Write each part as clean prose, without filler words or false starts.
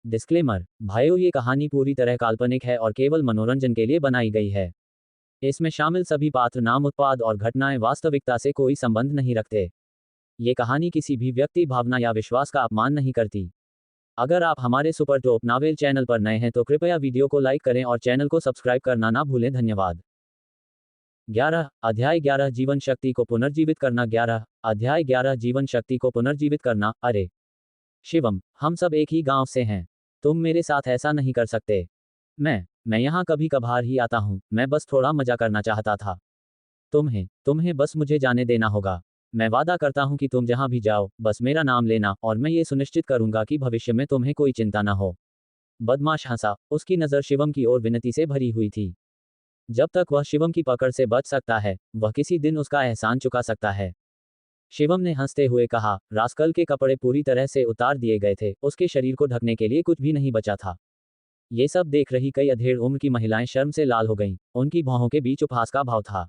Disclaimer, भाइयों, ये कहानी पूरी तरह काल्पनिक है और केवल मनोरंजन के लिए बनाई गई है। इसमें शामिल सभी पात्र, नाम, उत्पाद और घटनाएं वास्तविकता से कोई संबंध नहीं रखते। ये कहानी किसी भी व्यक्ति, भावना या विश्वास का अपमान नहीं करती। अगर आप हमारे सुपर टॉप नावेल चैनल पर नए हैं तो कृपया वीडियो को लाइक करें और चैनल को सब्सक्राइब करना ना भूलें। धन्यवाद। 11 अध्याय 11 जीवन शक्ति को पुनर्जीवित करना। 11 अध्याय 11 जीवन शक्ति को पुनर्जीवित करना। अरे शिवम, हम सब एक ही गांव से हैं। तुम मेरे साथ ऐसा नहीं कर सकते। मैं यहाँ कभी कभार ही आता हूँ। मैं बस थोड़ा मजा करना चाहता था। तुम्हें बस मुझे जाने देना होगा। मैं वादा करता हूँ कि तुम जहाँ भी जाओ बस मेरा नाम लेना और मैं ये सुनिश्चित करूंगा कि भविष्य में तुम्हें कोई चिंता ना हो। बदमाश हंसा। उसकी नज़र शिवम की ओर विनती से भरी हुई थी। जब तक वह शिवम की पकड़ से बच सकता है, वह किसी दिन उसका एहसान चुका सकता है। शिवम ने हंसते हुए कहा। रास्कल के कपड़े पूरी तरह से उतार दिए गए थे, उसके शरीर को ढकने के लिए कुछ भी नहीं बचा था। ये सब देख रही कई अधेड़ उम्र की महिलाएं शर्म से लाल हो गईं। उनकी भौहों के बीच उपहास का भाव था।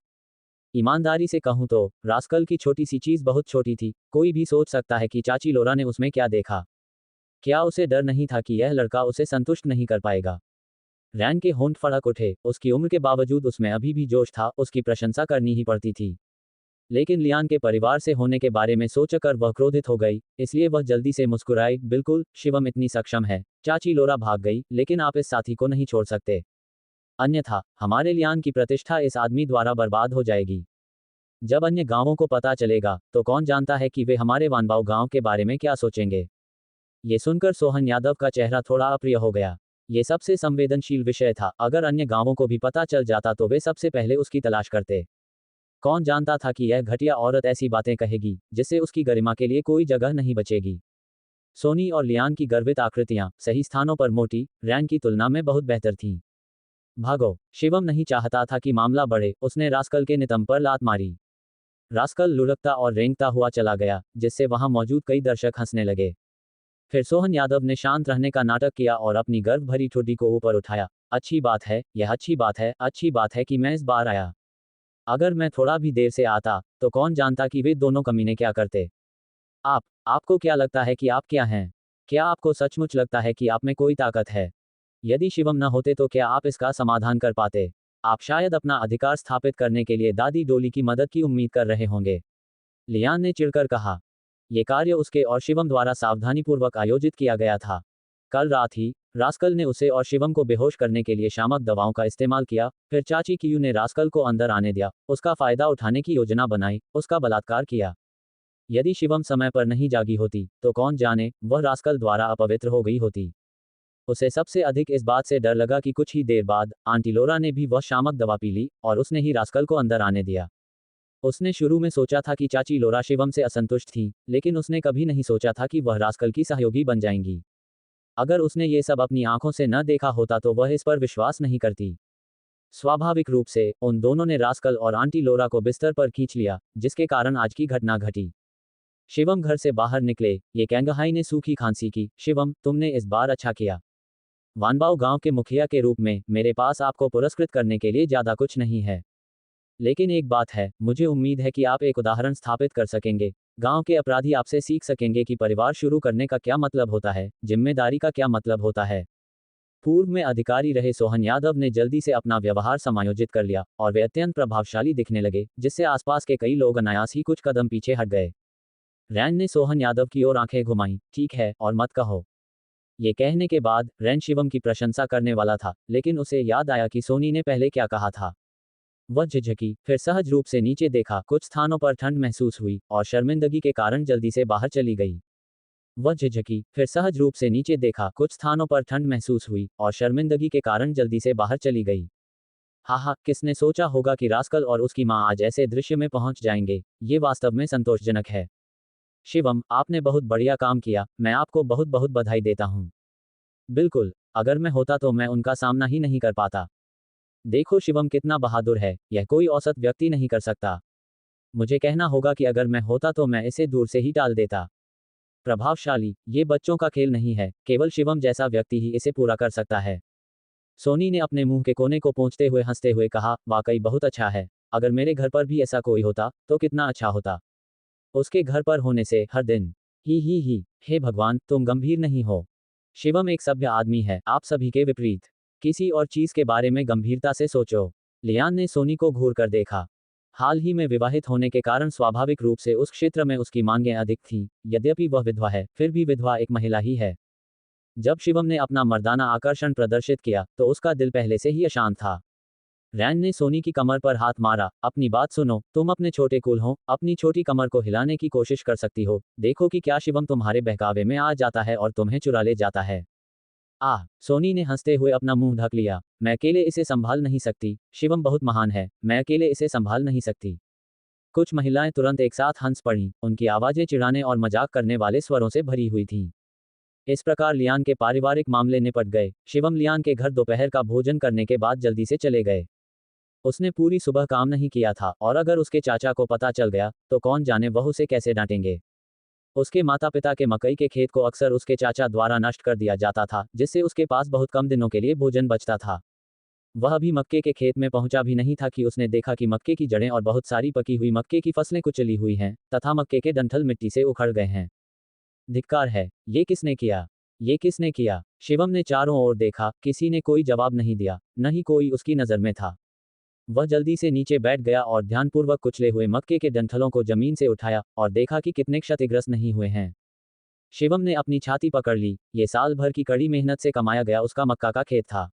ईमानदारी से कहूं तो रास्कल की छोटी सी चीज बहुत छोटी थी। कोई भी सोच सकता है कि चाची लोरा ने उसमें क्या देखा। क्या उसे डर नहीं था कि यह लड़का उसे संतुष्ट नहीं कर पाएगा? रैन के होंठ फड़क उठे। उसकी उम्र के बावजूद उसमें अभी भी जोश था, उसकी प्रशंसा करनी ही पड़ती थी। लेकिन लियान के परिवार से होने के बारे में सोचकर वह क्रोधित हो गई, इसलिए वह जल्दी से मुस्कुराई। बिल्कुल, शिवम इतनी सक्षम है। चाची लोरा भाग गई, लेकिन आप इस साथी को नहीं छोड़ सकते। अन्यथा हमारे लियान की प्रतिष्ठा इस आदमी द्वारा बर्बाद हो जाएगी। जब अन्य गांवों को पता चलेगा तो कौन जानता है कि वे हमारे वानबाव गांव के बारे में क्या सोचेंगे। ये सुनकर सोहन यादव का चेहरा थोड़ा अप्रिय हो गया। ये सबसे संवेदनशील विषय था। अगर अन्य गांवों को भी पता चल जाता तो वे सबसे पहले उसकी तलाश करते। कौन जानता था कि यह घटिया औरत ऐसी बातें कहेगी जिससे उसकी गरिमा के लिए कोई जगह नहीं बचेगी। सोनी और लियान की गर्वित आकृतियां सही स्थानों पर मोटी रैन की तुलना में बहुत बेहतर थीं। भागो। शिवम नहीं चाहता था कि मामला बढ़े। उसने रास्कल के नितंब पर लात मारी। रास्कल लुढ़कता और रेंगता हुआ चला गया, जिससे वहां मौजूद कई दर्शक हंसने लगे। फिर सोहन यादव ने शांत रहने का नाटक किया और अपनी गर्व भरी ठुड्डी को ऊपर उठाया। अच्छी बात है, यह अच्छी बात है, अच्छी बात है कि मैं इस बार आया। अगर मैं थोड़ा भी देर से आता तो कौन जानता कि वे दोनों कमीने क्या करते। आपको क्या लगता है कि आप क्या हैं? क्या आपको सचमुच लगता है कि आप में कोई ताकत है? यदि शिवम न होते तो क्या आप इसका समाधान कर पाते? आप शायद अपना अधिकार स्थापित करने के लिए दादी डोली की मदद की उम्मीद कर रहे होंगे। लियान ने चिढ़कर कहा। यह कार्य उसके और शिवम द्वारा सावधानीपूर्वक आयोजित किया गया था। कल रात ही रास्कल ने उसे और शिवम को बेहोश करने के लिए शामक दवाओं का इस्तेमाल किया। फिर चाची कियू ने रास्कल को अंदर आने दिया, उसका फायदा उठाने की योजना बनाई, उसका बलात्कार किया। यदि शिवम समय पर नहीं जागी होती तो कौन जाने वह रास्कल द्वारा अपवित्र हो गई होती। उसे सबसे अधिक इस बात से डर लगा कि कुछ ही देर बाद आंटी लोरा ने भी वह शामक दवा पी ली और उसने ही रास्कल को अंदर आने दिया। उसने शुरू में सोचा था कि चाची लोरा शिवम से असंतुष्ट थी, लेकिन उसने कभी नहीं सोचा था कि वह रास्कल की सहयोगी बन जाएंगी। अगर उसने ये सब अपनी आंखों से न देखा होता तो वह इस पर विश्वास नहीं करती। स्वाभाविक रूप से उन दोनों ने रास्कल और आंटी लोरा को बिस्तर पर खींच लिया, जिसके कारण आज की घटना घटी। शिवम घर से बाहर निकले। ये कैंगहाई ने सूखी खांसी की। शिवम, तुमने इस बार अच्छा किया। वानबाव गांव के मुखिया के रूप में मेरे पास आपको पुरस्कृत करने के लिए ज्यादा कुछ नहीं है। लेकिन एक बात है, मुझे उम्मीद है कि आप एक उदाहरण स्थापित कर सकेंगे। गांव के अपराधी आपसे सीख सकेंगे कि परिवार शुरू करने का क्या मतलब होता है, जिम्मेदारी का क्या मतलब होता है। पूर्व में अधिकारी रहे सोहन यादव ने जल्दी से अपना व्यवहार समायोजित कर लिया और वे अत्यंत प्रभावशाली दिखने लगे, जिससे आसपास के कई लोग अनायास ही कुछ कदम पीछे हट गए। रैन ने सोहन यादव की ओर आंखें घुमाई। ठीक है, और मत कहो। ये कहने के बाद रैन शिवम की प्रशंसा करने वाला था, लेकिन उसे याद आया कि सोनी ने पहले क्या कहा था। वह झिझकी, फिर सहज रूप से नीचे देखा। कुछ स्थानों पर ठंड महसूस हुई और शर्मिंदगी के कारण जल्दी से बाहर चली गई। वह झिझकी, फिर सहज रूप से नीचे देखा। कुछ स्थानों पर ठंड महसूस हुई और शर्मिंदगी के कारण जल्दी से बाहर चली गई। हा, किसने सोचा होगा कि रास्कल और उसकी मां आज ऐसे दृश्य में पहुंच जाएंगे। ये वास्तव में संतोषजनक है। शिवम, आपने बहुत बढ़िया काम किया। मैं आपको बहुत बहुत बधाई देता हूँ। बिल्कुल, अगर मैं होता तो मैं उनका सामना ही नहीं कर पाता। देखो शिवम कितना बहादुर है, यह कोई औसत व्यक्ति नहीं कर सकता। मुझे कहना होगा कि अगर मैं होता तो मैं इसे दूर से ही टाल देता। प्रभावशाली, ये बच्चों का खेल नहीं है, केवल शिवम जैसा व्यक्ति ही इसे पूरा कर सकता है। सोनी ने अपने मुंह के कोने को पोंछते हुए हंसते हुए कहा, वाकई बहुत अच्छा है। अगर मेरे घर पर भी ऐसा कोई होता तो कितना अच्छा होता। उसके घर पर होने से हर दिन। ही, हे भगवान, तुम गंभीर नहीं हो। शिवम एक सभ्य आदमी है, आप सभी के विपरीत। किसी और चीज के बारे में गंभीरता से सोचो। लियान ने सोनी को घूर कर देखा। हाल ही में विवाहित होने के कारण स्वाभाविक रूप से उस क्षेत्र में उसकी मांगें अधिक थीं। यद्यपि वह विधवा है, फिर भी विधवा एक महिला ही है। जब शिवम ने अपना मर्दाना आकर्षण प्रदर्शित किया तो उसका दिल पहले से ही अशांत था। रैन ने सोनी की कमर पर हाथ मारा। अपनी बात सुनो, तुम अपने छोटे कूल हो, अपनी छोटी कमर को हिलाने की कोशिश कर सकती हो। देखो कि क्या शिवम तुम्हारे बहकावे में आ जाता है और तुम्हें चुरा ले जाता है। सोनी ने हंसते हुए अपना मुंह ढक लिया। मैं अकेले इसे संभाल नहीं सकती, शिवम बहुत महान है, मैं अकेले इसे संभाल नहीं सकती। कुछ महिलाएं तुरंत एक साथ हंस पड़ीं, उनकी आवाजें चिढ़ाने और मजाक करने वाले स्वरों से भरी हुई थीं। इस प्रकार लियान के पारिवारिक मामले निपट गए। शिवम लियान के घर दोपहर का भोजन करने के बाद जल्दी से चले गए। उसने पूरी सुबह काम नहीं किया था और अगर उसके चाचा को पता चल गया तो कौन जाने वह उसे कैसे डांटेंगे। उसके माता पिता के मकई के खेत को अक्सर उसके चाचा द्वारा नष्ट कर दिया जाता था, जिससे उसके पास बहुत कम दिनों के लिए भोजन बचता था। वह अभी मक्के के खेत में पहुंचा भी नहीं था कि उसने देखा कि मक्के की जड़ें और बहुत सारी पकी हुई मक्के की फसलें कुचली हुई हैं तथा मक्के के डंठल मिट्टी से उखड़ गए हैं। धिक्कार है, ये किसने किया? ये किसने किया? शिवम ने चारों ओर देखा, किसी ने कोई जवाब नहीं दिया, न ही कोई उसकी नजर में था। वह जल्दी से नीचे बैठ गया और ध्यानपूर्वक कुचले हुए मक्के के डंठलों को जमीन से उठाया और देखा कि कितने क्षतिग्रस्त नहीं हुए हैं। शिवम ने अपनी छाती पकड़ ली। ये साल भर की कड़ी मेहनत से कमाया गया उसका मक्का का खेत था।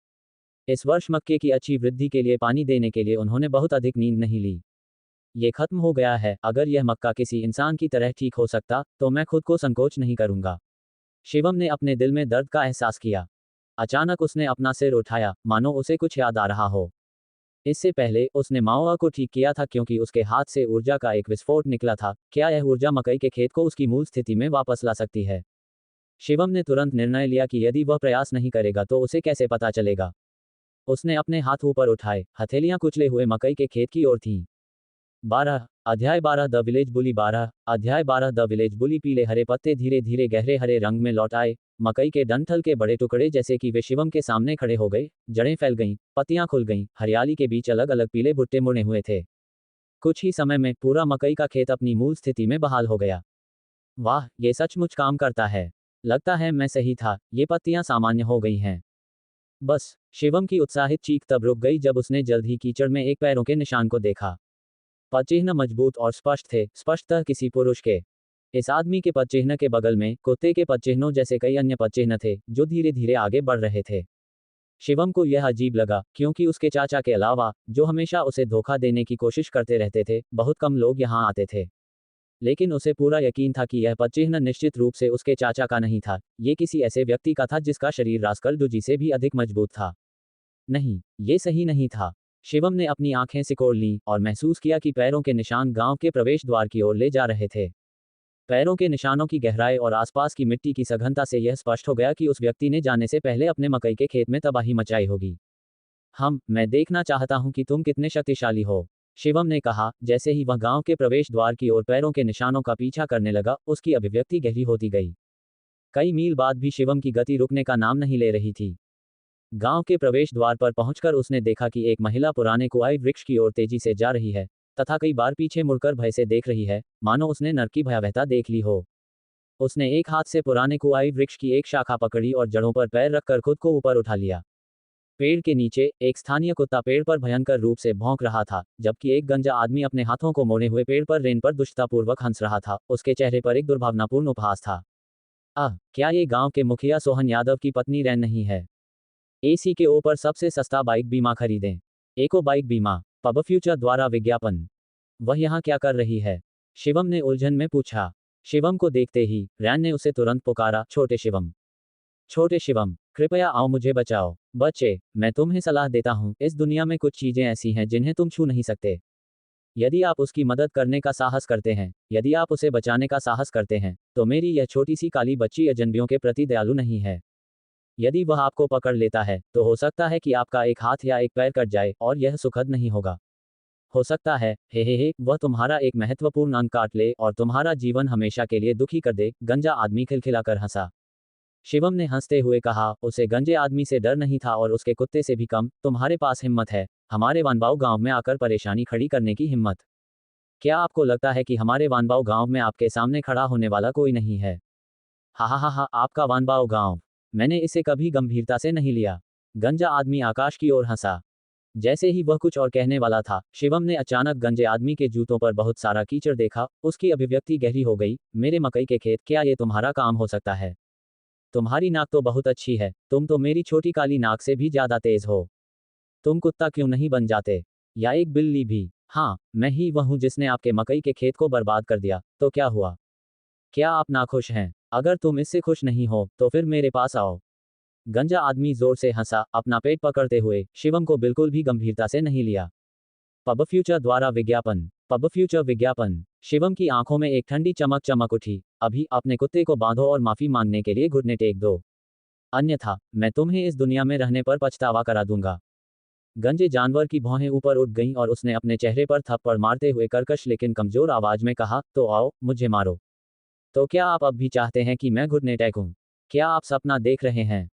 इस वर्ष मक्के की अच्छी वृद्धि के लिए पानी देने के लिए उन्होंने बहुत अधिक नींद नहीं ली। ये खत्म हो गया है। अगर यह मक्का किसी इंसान की तरह ठीक हो सकता तो मैं खुद को संकोच नहीं करूंगा। शिवम ने अपने दिल में दर्द का एहसास किया। अचानक उसने अपना सिर उठाया, मानो उसे कुछ याद आ रहा हो। इससे पहले उसने माओवा को ठीक किया था क्योंकि उसके हाथ से ऊर्जा का एक विस्फोट निकला था। क्या यह ऊर्जा मकई के खेत को उसकी मूल स्थिति में वापस ला सकती है? शिवम ने तुरंत निर्णय लिया कि यदि वह प्रयास नहीं करेगा तो उसे कैसे पता चलेगा। उसने अपने हाथ ऊपर उठाए, हथेलियां कुचले हुए मकई के खेत की ओर थीं। 12 अध्याय 12 द विलेज बुली 12 अध्याय 12 द विलेज बुली पीले हरे पत्ते धीरे धीरे गहरे हरे रंग में लौट आए। मकई के डंठल के बड़े टुकड़े जैसे कि वे शिवम के सामने खड़े हो गए। जड़ें फैल गईं, पत्तियां खुल गईं, हरियाली के बीच अलग अलग पीले भुट्टे मुड़े हुए थे। कुछ ही समय में पूरा मकई का खेत अपनी मूल स्थिति में बहाल हो गया। वाह, ये सचमुच काम करता है। लगता है मैं सही था, ये पत्तियां सामान्य हो गई हैं। बस, शिवम की उत्साहित चीख तब रुक गई जब उसने जल्द ही कीचड़ में एक पैरों के निशान को देखा। पदचिह्न मजबूत और स्पष्ट थे, स्पष्टतः किसी पुरुष के। इस आदमी के पदचिह्न के बगल में कुत्ते के पदचिह्नों जैसे कई अन्य पदचिह्न थे जो धीरे धीरे आगे बढ़ रहे थे। शिवम को यह अजीब लगा क्योंकि उसके चाचा के अलावा, जो हमेशा उसे धोखा देने की कोशिश करते रहते थे, बहुत कम लोग यहाँ आते थे। लेकिन उसे पूरा यकीन था कि यह पदचिह्न निश्चित रूप से उसके चाचा का नहीं था, ये किसी ऐसे व्यक्ति का था जिसका शरीर रास्कल डुजी से भी अधिक मजबूत था। नहीं, ये सही नहीं था। शिवम ने अपनी आंखें सिकोड़ लीं और महसूस किया कि पैरों के निशान गांव के प्रवेश द्वार की ओर ले जा रहे थे। पैरों के निशानों की गहराई और आसपास की मिट्टी की सघनता से यह स्पष्ट हो गया कि उस व्यक्ति ने जाने से पहले अपने मकई के खेत में तबाही मचाई होगी। मैं देखना चाहता हूं कि तुम कितने शक्तिशाली हो, शिवम ने कहा। जैसे ही वह गांव के प्रवेश द्वार की ओर पैरों के निशानों का पीछा करने लगा, उसकी अभिव्यक्ति गहरी होती गई। कई मील बाद भी शिवम की गति रुकने का नाम नहीं ले रही थी। गांव के प्रवेश द्वार पर पहुंचकर उसने देखा कि एक महिला पुराने कुआई वृक्ष की ओर तेजी से जा रही है तथा कई बार पीछे मुड़कर भय से देख रही है, मानो उसने नर की भयावहता देख ली हो। उसने एक हाथ से पुराने कुआई वृक्ष की एक शाखा पकड़ी और जड़ों पर पैर रखकर खुद को ऊपर उठा लिया। पेड़ के नीचे एक स्थानीय कुत्ता पेड़ पर भयंकर रूप से भौंक रहा था, जबकि एक गंजा आदमी अपने हाथों को मोड़े हुए पेड़ पर रेन पर दुष्टतापूर्वक हंस रहा था। उसके चेहरे पर एक दुर्भावनापूर्ण उपहास था। क्या ये गांव के मुखिया सोहन यादव की पत्नी रैन नहीं है? ACKO पर सबसे सस्ता बाइक बीमा खरीदें। एको बाइक बीमा, पब फ्यूचर द्वारा विज्ञापन। वह यहाँ क्या कर रही है? शिवम ने उलझन में पूछा। शिवम को देखते ही रैन ने उसे तुरंत पुकारा, छोटे शिवम, छोटे शिवम, कृपया आओ, मुझे बचाओ। बच्चे, मैं तुम्हें सलाह देता हूँ, इस दुनिया में कुछ चीजें ऐसी हैं जिन्हें तुम छू नहीं सकते। यदि आप उसकी मदद करने का साहस करते हैं, यदि आप उसे बचाने का साहस करते हैं, तो मेरी यह छोटी सी काली बच्ची अजनबियों के प्रति दयालु नहीं है। यदि वह आपको पकड़ लेता है तो हो सकता है कि आपका एक हाथ या एक पैर कट जाए और यह सुखद नहीं होगा। हो सकता है हे वह तुम्हारा एक महत्वपूर्ण अंग काट ले और तुम्हारा जीवन हमेशा के लिए दुखी कर दे। गंजा आदमी खिलखिलाकर हंसा। शिवम ने हंसते हुए कहा, उसे गंजे आदमी से डर नहीं था और उसके कुत्ते से भी कम। तुम्हारे पास हिम्मत है, हमारे वानबाऊ गांव में आकर परेशानी खड़ी करने की हिम्मत। क्या आपको लगता है कि हमारे वानबाऊ गांव में आपके सामने खड़ा होने वाला कोई नहीं है? हा, आपका वानबाऊ गांव। मैंने इसे कभी गंभीरता से नहीं लिया। गंजा आदमी आकाश की ओर हंसा। जैसे ही वह कुछ और कहने वाला था, शिवम ने अचानक गंजे आदमी के जूतों पर बहुत सारा कीचड़ देखा। उसकी अभिव्यक्ति गहरी हो गई। मेरे मकई के खेत, क्या ये तुम्हारा काम हो सकता है? तुम्हारी नाक तो बहुत अच्छी है, तुम तो मेरी छोटी काली नाक से भी ज्यादा तेज हो। तुम कुत्ता क्यों नहीं बन जाते? या एक बिल्ली भी? हाँ, मैं ही वह हूँ जिसने आपके मकई के खेत को बर्बाद कर दिया, तो क्या हुआ? क्या आप नाखुश हैं? अगर तुम इससे खुश नहीं हो, तो फिर मेरे पास आओ। गंजा आदमी जोर से हंसा, अपना पेट पकड़ते हुए। शिवम को बिल्कुल भी गंभीरता से नहीं लिया। पब फ्यूचर द्वारा विज्ञापन। पब फ्यूचर विज्ञापन। शिवम की आंखों में एक ठंडी चमक चमक उठी। अभी अपने कुत्ते को बांधो और माफी मांगने के लिए घुटने टेक दो, अन्यथा मैं तुम्हें इस दुनिया में रहने पर पछतावा करा दूंगा। गंजे जानवर की भौहें ऊपर उठ गईं और उसने अपने चेहरे पर थप्पड़ मारते हुए कर्कश लेकिन कमजोर आवाज में कहा, तो आओ, मुझे मारो। तो क्या आप अब भी चाहते हैं कि मैं घुटने टेकूं? क्या आप सपना देख रहे हैं?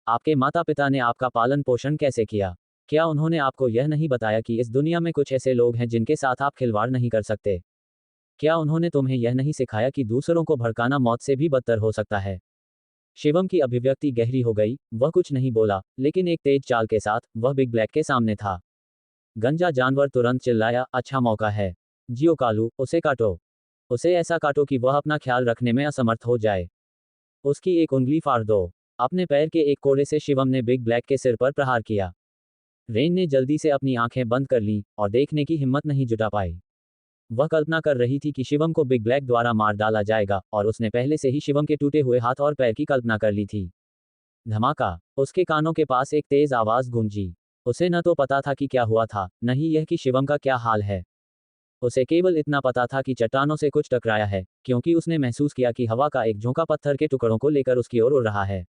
आपके माता पिता ने आपका पालन पोषण कैसे किया? क्या उन्होंने आपको यह नहीं बताया कि इस दुनिया में कुछ ऐसे लोग हैं जिनके साथ आप खिलवाड़ नहीं कर सकते? क्या उन्होंने तुम्हें यह नहीं सिखाया कि दूसरों को भड़काना मौत से भी बदतर हो सकता है? शिवम की अभिव्यक्ति गहरी हो गई। वह कुछ नहीं बोला, लेकिन एक तेज चाल के साथ वह बिग ब्लैक के सामने था। गंजा जानवर तुरंत चिल्लाया, अच्छा मौका है। जियो कालू, उसे काटो। उसे ऐसा काटो कि वह अपना ख्याल रखने में असमर्थ हो जाए। उसकी एक उंगली फाड़ दो। अपने पैर के एक कोड़े से शिवम ने बिग ब्लैक के सिर पर प्रहार किया। रेन ने जल्दी से अपनी आंखें बंद कर लीं और देखने की हिम्मत नहीं जुटा पाई। वह कल्पना कर रही थी कि शिवम को बिग ब्लैक द्वारा मार डाला जाएगा, और उसने पहले से ही शिवम के टूटे हुए हाथ और पैर की कल्पना कर ली थी। धमाका। उसके कानों के पास एक तेज आवाज गूंजी। उसे न तो पता था कि क्या हुआ था, न ही यह कि शिवम का क्या हाल है। उसे केवल इतना पता था कि चट्टानों से कुछ टकराया है, क्योंकि उसने महसूस किया कि हवा का एक झोंका पत्थर के टुकड़ों को लेकर उसकी ओर उड़ रहा है।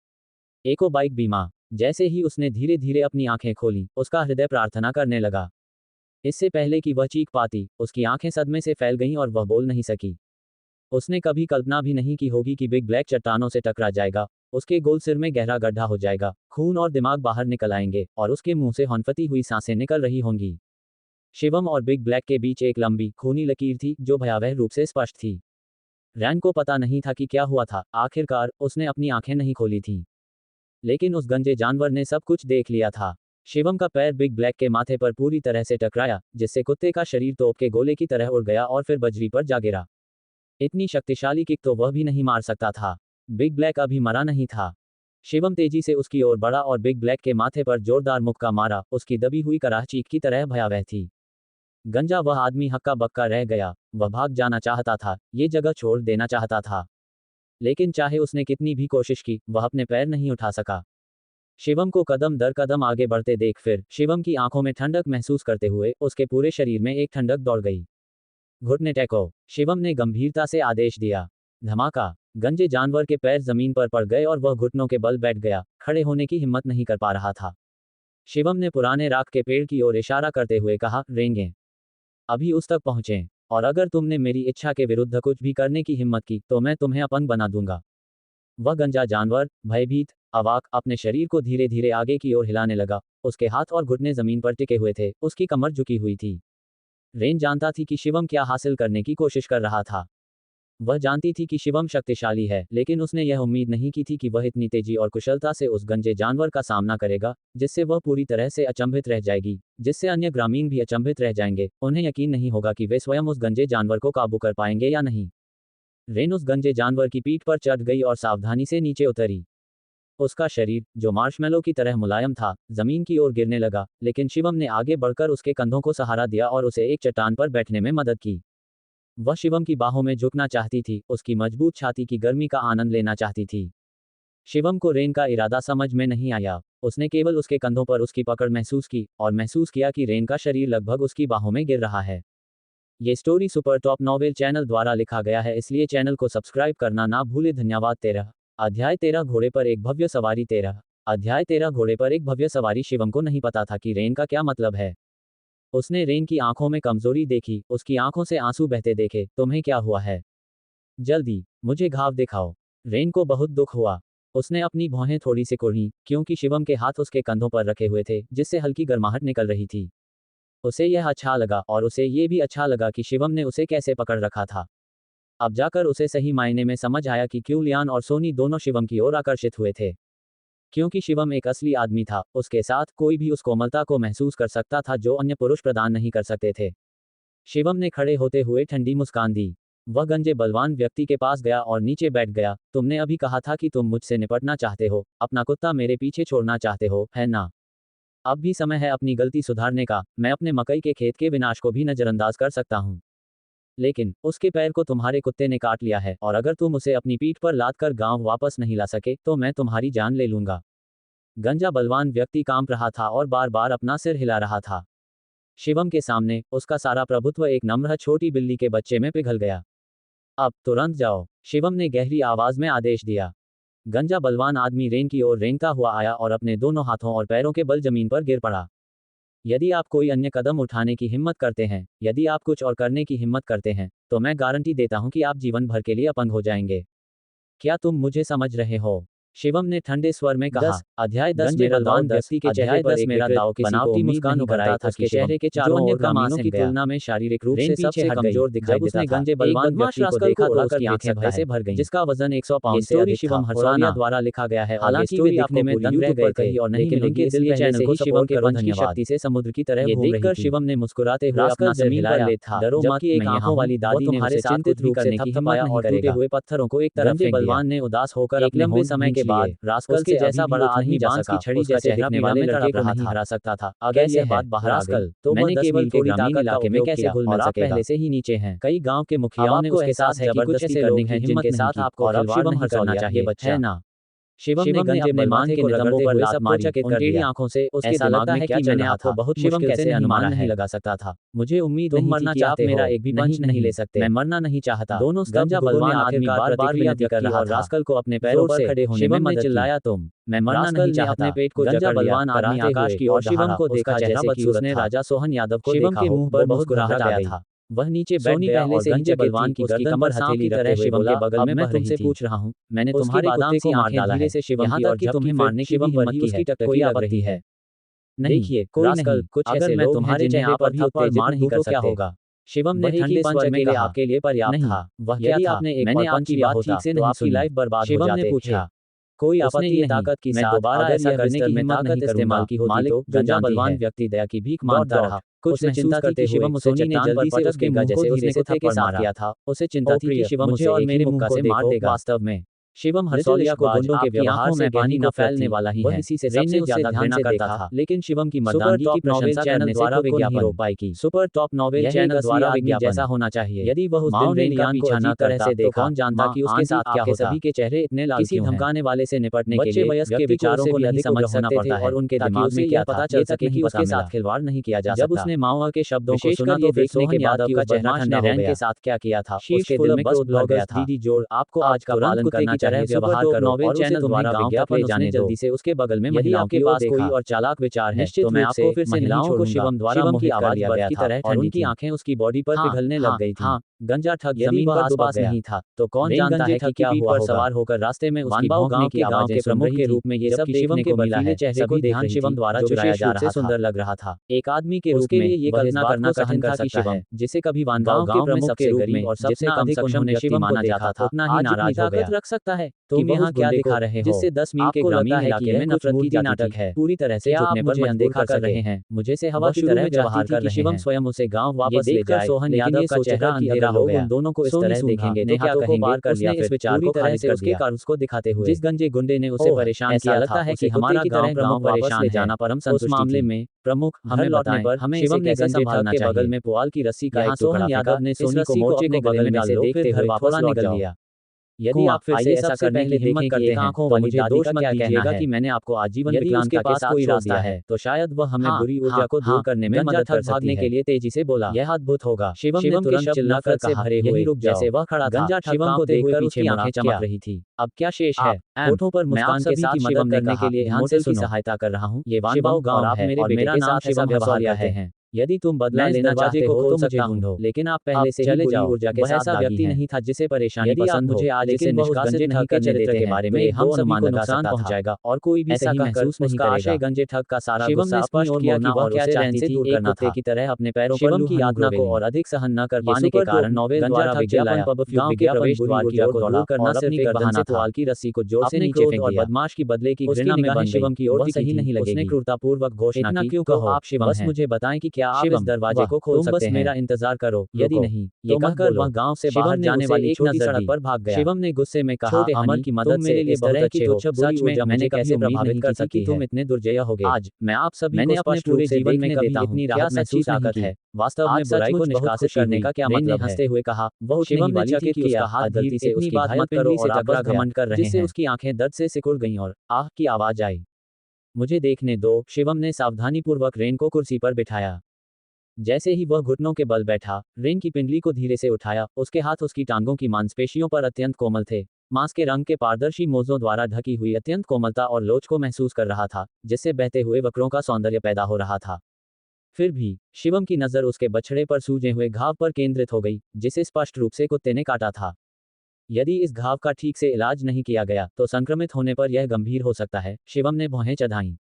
एको बाइक बीमा। जैसे ही उसने धीरे धीरे अपनी आंखें खोली, उसका हृदय प्रार्थना करने लगा। इससे पहले कि वह चीख पाती, उसकी आंखें सदमे से फैल गईं और वह बोल नहीं सकी। उसने कभी कल्पना भी नहीं की होगी कि बिग ब्लैक चट्टानों से टकरा जाएगा, उसके गोल सिर में गहरा गड्ढा हो जाएगा, खून और दिमाग बाहर निकल आएंगे, और उसके मुंह से हौनफती हुई सांसें निकल रही होंगी। शिवम और बिग ब्लैक के बीच एक लंबी, खूनी लकीर थी, जो भयावह रूप से स्पष्ट थी। रैन को पता नहीं था कि क्या हुआ था। आखिरकार, उसने अपनी आंखें नहीं खोली थीं। लेकिन उस गंजे जानवर ने सब कुछ देख लिया था। शिवम का पैर बिग ब्लैक के माथे पर पूरी तरह से टकराया, जिससे कुत्ते का शरीर तोप के गोले की तरह उड़ गया और फिर बजरी पर जा गिरा। इतनी शक्तिशाली किक तो वह भी नहीं मार सकता था। बिग ब्लैक अभी मरा नहीं था। शिवम तेजी से उसकी ओर बढ़ा और बिग ब्लैक के माथे पर जोरदार मुक्का मारा। उसकी दबी हुई कराह चीख की तरह भयावह थी। गंजा वह आदमी हक्का बक्का रह गया। वह भाग जाना चाहता था, ये जगह छोड़ देना चाहता था। लेकिन चाहे उसने कितनी भी कोशिश की, वह अपने पैर नहीं उठा सका। शिवम को कदम दर कदम आगे बढ़ते देख फिर शिवम की आंखों में ठंडक महसूस करते हुए उसके पूरे शरीर में एक ठंडक दौड़ गई। घुटने टेको, शिवम ने गंभीरता से आदेश दिया। धमाका। गंजे जानवर के पैर जमीन पर पड़ गए और वह घुटनों के बल बैठ गया, खड़े होने की हिम्मत नहीं कर पा रहा था। शिवम ने पुराने राख के पेड़ की ओर इशारा करते हुए कहा, रेंगे। अभी उस तक पहुंचे, और अगर तुमने मेरी इच्छा के विरुद्ध कुछ भी करने की हिम्मत की, तो मैं तुम्हें अपंग बना दूंगा। वह गंजा जानवर, भयभीत, अवाक, अपने शरीर को धीरे धीरे आगे की ओर हिलाने लगा। उसके हाथ और घुटने जमीन पर टिके हुए थे, उसकी कमर झुकी हुई थी। रेन जानता थी कि शिवम क्या हासिल करने की कोशिश कर रहा था। वह जानती थी कि शिवम शक्तिशाली है, लेकिन उसने यह उम्मीद नहीं की थी कि वह इतनी तेजी और कुशलता से उस गंजे जानवर का सामना करेगा, जिससे वह पूरी तरह से अचंभित रह जाएगी, जिससे अन्य ग्रामीण भी अचंभित रह जाएंगे। उन्हें यकीन नहीं होगा कि वे स्वयं उस गंजे जानवर को काबू कर पाएंगे या नहीं। रेन उस गंजे जानवर की पीठ पर चढ़ गई और सावधानी से नीचे उतरी। उसका शरीर, जो मार्शमेलो की तरह मुलायम था, जमीन की ओर गिरने लगा, लेकिन शिवम ने आगे बढ़कर उसके कंधों को सहारा दिया और उसे एक चट्टान पर बैठने में मदद की। वह शिवम की बाहों में झुकना चाहती थी, उसकी मजबूत छाती की गर्मी का आनंद लेना चाहती थी। शिवम को रेन का इरादा समझ में नहीं आया। उसने केवल उसके कंधों पर उसकी पकड़ महसूस की, और महसूस किया कि रेन का शरीर लगभग उसकी बाहों में गिर रहा है। ये story super top novel channel द्वारा लिखा गया है, इसलिए चैनल को सब्सक्राइब करना ना भूले। धन्यवाद। 13 अध्याय 13 घोड़े पर एक भव्य सवारी। 13 अध्याय 13 घोड़े पर एक भव्य सवारी। शिवम को नहीं पता था कि रेन का क्या मतलब है। उसने रेन की आंखों में कमजोरी देखी, उसकी आंखों से आंसू बहते देखे। तुम्हें क्या हुआ है? जल्दी मुझे घाव दिखाओ। रेन को बहुत दुख हुआ। उसने अपनी भौहें थोड़ी सी कुढ़ी, क्योंकि शिवम के हाथ उसके कंधों पर रखे हुए थे, जिससे हल्की गर्माहट निकल रही थी। उसे यह अच्छा लगा, और उसे ये भी अच्छा लगा कि शिवम ने उसे कैसे पकड़ रखा था। अब जाकर उसे सही मायने में समझ आया कि क्यों लियान और सोनी दोनों शिवम की ओर आकर्षित हुए थे। क्योंकि शिवम एक असली आदमी था, उसके साथ कोई भी उस कोमलता को महसूस कर सकता था जो अन्य पुरुष प्रदान नहीं कर सकते थे। शिवम ने खड़े होते हुए ठंडी मुस्कान दी। वह गंजे बलवान व्यक्ति के पास गया और नीचे बैठ गया। तुमने अभी कहा था कि तुम मुझसे निपटना चाहते हो, अपना कुत्ता मेरे पीछे छोड़ना चाहते हो, है ना? अब भी समय है अपनी गलती सुधारने का। मैं अपने मकई के खेत के विनाश को भी नजरअंदाज कर सकता हूँ, लेकिन उसके पैर को तुम्हारे कुत्ते ने काट लिया है, और अगर तुम उसे अपनी पीठ पर लाद कर गांव वापस नहीं ला सके तो मैं तुम्हारी जान ले लूंगा। गंजा बलवान व्यक्ति कांप रहा था और बार बार अपना सिर हिला रहा था। शिवम के सामने उसका सारा प्रभुत्व एक नम्र छोटी बिल्ली के बच्चे में पिघल गया। अब तुरंत जाओ, शिवम ने गहरी आवाज में आदेश दिया। गंजा बलवान आदमी रेंग की ओर रेंगता हुआ आया और अपने दोनों हाथों और पैरों के बल जमीन पर गिर पड़ा। यदि आप कोई अन्य कदम उठाने की हिम्मत करते हैं, यदि आप कुछ और करने की हिम्मत करते हैं, तो मैं गारंटी देता हूं कि आप जीवन भर के लिए अपंग हो जाएंगे। क्या तुम मुझे समझ रहे हो? शिवम ने ठंडे स्वर में कहा। अध्याय 10 मेरा दाव व्यक्ति के चेहरे पर एक मेरा दाव बनावटी मुस्कान उभर आया था। उसके चेहरे के चारों ओर ग्रामीणों की तुलना में शारीरिक रूप से सबसे कमजोर दिखाई देता था। गंजे बलवान व्यक्ति को देखा तो उसकी आंखें भय से भर गईं, जिसका वजन 100 पाउंड से अधिक था। शिवम हरसौलिया द्वारा लिखा गया है। हालांकि वे दिखने में दंग रह गए थे और नहीं मिलेंगे, इसलिए चैनल को शिवम के पंच की शक्ति से समुद्र की तरह घूम रही थी। शिवम ने मुस्कुराते हुए अपना जमीन पर ले था। डरो मत, एक आंखों वाली दादी ने उसे चिंतित रूप से थपथपाया और टूटे हुए पत्थरों को एक तरफ फेंक दिया। बलवान ने उदास होकर एक लंबे समय के बाद रास्कल के जैसा बड़ा आदमी बांस की छड़ी जैसे दिखने वाले लड़के को नहीं हरा सकता था। अगर यह बात बाहर आ गई तो मैंने केवल थोड़ी ताकत इलाके में कैसे घुल मिल सकेगा? पहले से ही नीचे हैं। कई गांव के मुखियाओं ने उसके साथ जबरदस्ती करने की हिम्मत के साथ आपको शिवम हर करना चाहिए, बच्चा, है ना? शिवम ने अपने माथे को रगड़ते हुए सबको चकित कर दिया। आंखों से उसके दिमाग में क्या चल रहा था बहुत मुश्किल से अनुमान नहीं लगा सकता था। मुझे उम्मीद नहीं मरना चाहते, मेरा एक भी पंच नहीं ले सकते। मैं मरना नहीं चाहता। दोनों गंजा बलवान आखिरकार प्रतिक्रिया कर रहा और रास्कल को अपने पैरों पर खड़े होने में मदद चिल्लाया। तुम, मैं मरना नहीं चाहता। अपने पेट को गंजा बलवान आदमी आकाश की ओर शिवम को देखा जैसे कि उसने राजा सोहन यादव को देखा। शिवम के मुंह पर मुस्कुराहट आ गई था। वह नीचे बैठ गया और गंजे बलवान की गर्दन पर हथेली रखते हुए शिवम के बगल में मैं तुमसे पूछ रहा हूं, मैंने तुम्हारे बादाम को मार डाला है। यहाँ तक कि तुम्हें मारने की हिम्मत की है, कोई लग रही है? नहीं, देखिए कोई नहीं, कुछ अगर मैं तुम्हारे चेहरे पर थप्पड़ मार नहीं कर क्या होगा? शिवम ने ठंडे स्वर में कहा। आपके लिए पर्याप्त था। वह क्या था? मैंने आपकी बात ठीक से नहीं सुनी। लाइफ बर्बाद हो जाते। शिवम ने पूछा। कोई आपत्ति नहीं, ताकत की साथ अगर ऐसा करने की हिम्मत नहीं इस्तेमाल की होती तो गंजा बलवान व्यक्ति दया की भीख मांगता रहा। कुछ चिंता करते शिवम उसे चट्टान पर पटक देगा जैसे उसने कुत्ते के साथ किया था। उसे चिंता थी कि शिवम उसे और मेरे मुंह से मार देगा। वास्तव में शिवम हरसौलिया को गुंडों के व्यवहार में पानी न फैलने वाला ही है। इसी से सबसे ज्यादा घृणा करता था। लेकिन शिवम की मर्दानगी की प्रशंसा करने द्वारा विज्ञापन रोक पाएगी। सुपर टॉप नॉवेल चैनल द्वारा विज्ञापन जैसा होना चाहिए। यदि वह उस दिन रेलियान को अजीब तरह से देखा, कौन जानता कि उसके साथ क्या होता। सभी के चेहरे इतने लाल क्यों हैं? किसी धमकाने वाले से निपटने के लिए वयस्क के विचारों को नहीं समझ सकते थे और उनके दिमाग में क्या पता चल सके कि उसके साथ खिलवाड़ नहीं किया जा सकता। जब उसने माओ के शब्दों को सुना तो देखने के बाद का चेहरा ठंडा हो गया। के साथ क्या किया था उसके दिल में क्रोध भर गया था। दीदी जोड़, आपको आज का पालन करना चाहिए। व्यवहार करो नॉवेल चैनल द्वारा विज्ञापन जाने जल्दी से उसके बगल में महिलाओं के पास कोई और चालाक विचार है तो मैं आपको फिर से महिलाओं को शिवम द्वारा मोहित कर लिया गया था और उनकी आंखें उसकी बॉडी पर पिघलने लग गई थी। गंजा ठग जमीन पर आसपास नहीं था तो कौन जानता है कि क्या हुआ होगा। सवार होकर रास्ते में उसकी गांव के प्रमुख के रूप में ये सब शिवम के बर्फीले चेहरे को ध्यान शिवम द्वारा चुराया जा रहा था। सुंदर लग रहा था। एक आदमी के रूप में ये कल्पना करना कठिन था कि शिवम, जिसे कभी गांव के प्रमुख के रूप में और सबसे कम सक्षम व्यक्ति माना जाता था, उतना ही नाराज हो गया। रख सकता है। तुम यहाँ क्या दिखा रहे हो जिससे 10 मील के ग्रामीण इलाके में नफरत की नाटक है। पूरी तरह से झुकने पर मुझे अनदेखा कर रहे हैं। मुझे से हवा की तरह व्यवहार कर रहे हैं। शिवम स्वयं उसे गांव वापस ले जाए। सोहन यादव का चेहरा अंधेरा हो गया। दोनों को इस तरह देखेंगे तो क्या कहेंगे? पार कर लिया इस विचार को तरह से उसके कारुस को दिखाते हुए जिस गंजे गुंडे ने उसे परेशान किया लगता है कि हमारा गांव परेशान ले जाना पर हम संतुष्ट मामले में प्रमुख हमें लौटने पर हमें शिवम ने गंजे ठग के बगल में पुआल की रस्सी का एक टुकड़ा यादव ने सोनी को मोर्चे के बगल में से देखते हुए वापस निकल लिया। यदि आप फिर से ऐसा करने की हिम्मत करते हैं तो मुझे दोष मत दीजिएगा कि मैंने आपको आजीवन विकलांगता के साथ कोई रास्ता है तो शायद वह हमें बुरी ऊर्जा को दूर करने में मदद कर भागने के लिए तेजी से बोला। यह अद्भुत होगा। शिवम ने तुरंत चिल्लाकर से भरे हुए जैसे वह खड़ा था। गंजा शिवम को देखकर उसकी आंखें चमक रही थी। अब क्या शेष है? होठों पर मुस्कान के साथ मदद करने के लिए ध्यान से सहायता कर रहा हूँ। ये वानबाव गाँव है और मेरा नाम शिवम हरसौलिया है। यदि तुम बदला लेना चाहते हो तो मुझे ढूंढो, लेकिन आप पहले से ही बुरी ऊर्जा के साथ ऐसा व्यक्ति नहीं था जिसे परेशानी पसंद हो, लेकिन वह उस गंजे ठग के चरित्र के बारे में हम सभी को नुकसान पहुंचाएगा और कोई भी सही महसूस नहीं करेगा। गंजे ठग का सारा गुस्सा स्पष्ट किया कि वह क्या चाहती थी, दूर करना था। की तरह अपने पैरों पर शिवम की यातना को और अधिक सहन न कर पाने के कारण नोवेल द्वारा विज्ञापन पब गांव के प्रवेश द्वार की ओर दौड़ा करना सिर्फ एक बहाना था। पुआल की रस्सी को जोर से नीचे फेंक दिया और बदमाश की बदले की घृणा में बन शिवम की ओर सही नहीं लगेगी। उसने क्रूरतापूर्वक घोषणा की, क्यों कहो आप शिवम बस मुझे बताएं कि क्या आप इस दरवाजे को खोल सकते हैं। मेरा इंतजार करो, यदि नहीं, ये कहकर वह गांव से बाहर जाने वाली एक छोटी सड़क पर भाग गया। शिवम ने गुस्से में कहा, अमर की मदद से इस तरह की तुच्छ बुरी ऊर्जा मैंने कैसे प्रभावित कर सकती है, तुम इतने दुर्जय होगे। आज मैं आप सभी मैंने अपने पूरे जीवन में कभी इतनी राहत महसूस ताकत है। वास्तव में बुराई को निष्कासित करने का क्या मतलब है? हंसते हुए कहा, वह शिवम ने चकित कि उसका हाथ गलती से उसकी घायल पिंडली से टकरा घमंड कर रहे हैं, जिससे उसकी आंखें दर्द से सिकुड़ गईं और आह की आवाज आई। मुझे देखने दो। शिवम ने सावधानीपूर्वक रेन को कुर्सी पर बिठाया। जैसे ही वह घुटनों के बल बैठा, रेन की पिंडली को धीरे से उठाया। उसके हाथ उसकी टांगों की मांसपेशियों पर अत्यंत कोमल थे। मांस के रंग के पारदर्शी मोजों द्वारा ढकी हुई अत्यंत कोमलता और लोच को महसूस कर रहा था, जिससे बहते हुए वक्रों का सौंदर्य पैदा हो रहा था। फिर भी शिवम की नजर उसके बछड़े पर सूजे हुए घाव पर केंद्रित हो गई, जिसे स्पष्ट रूप से कुत्ते ने काटा था। यदि इस घाव का ठीक से इलाज नहीं किया गया तो संक्रमित होने पर यह गंभीर हो सकता है। शिवम ने भौहें चढ़ाईं।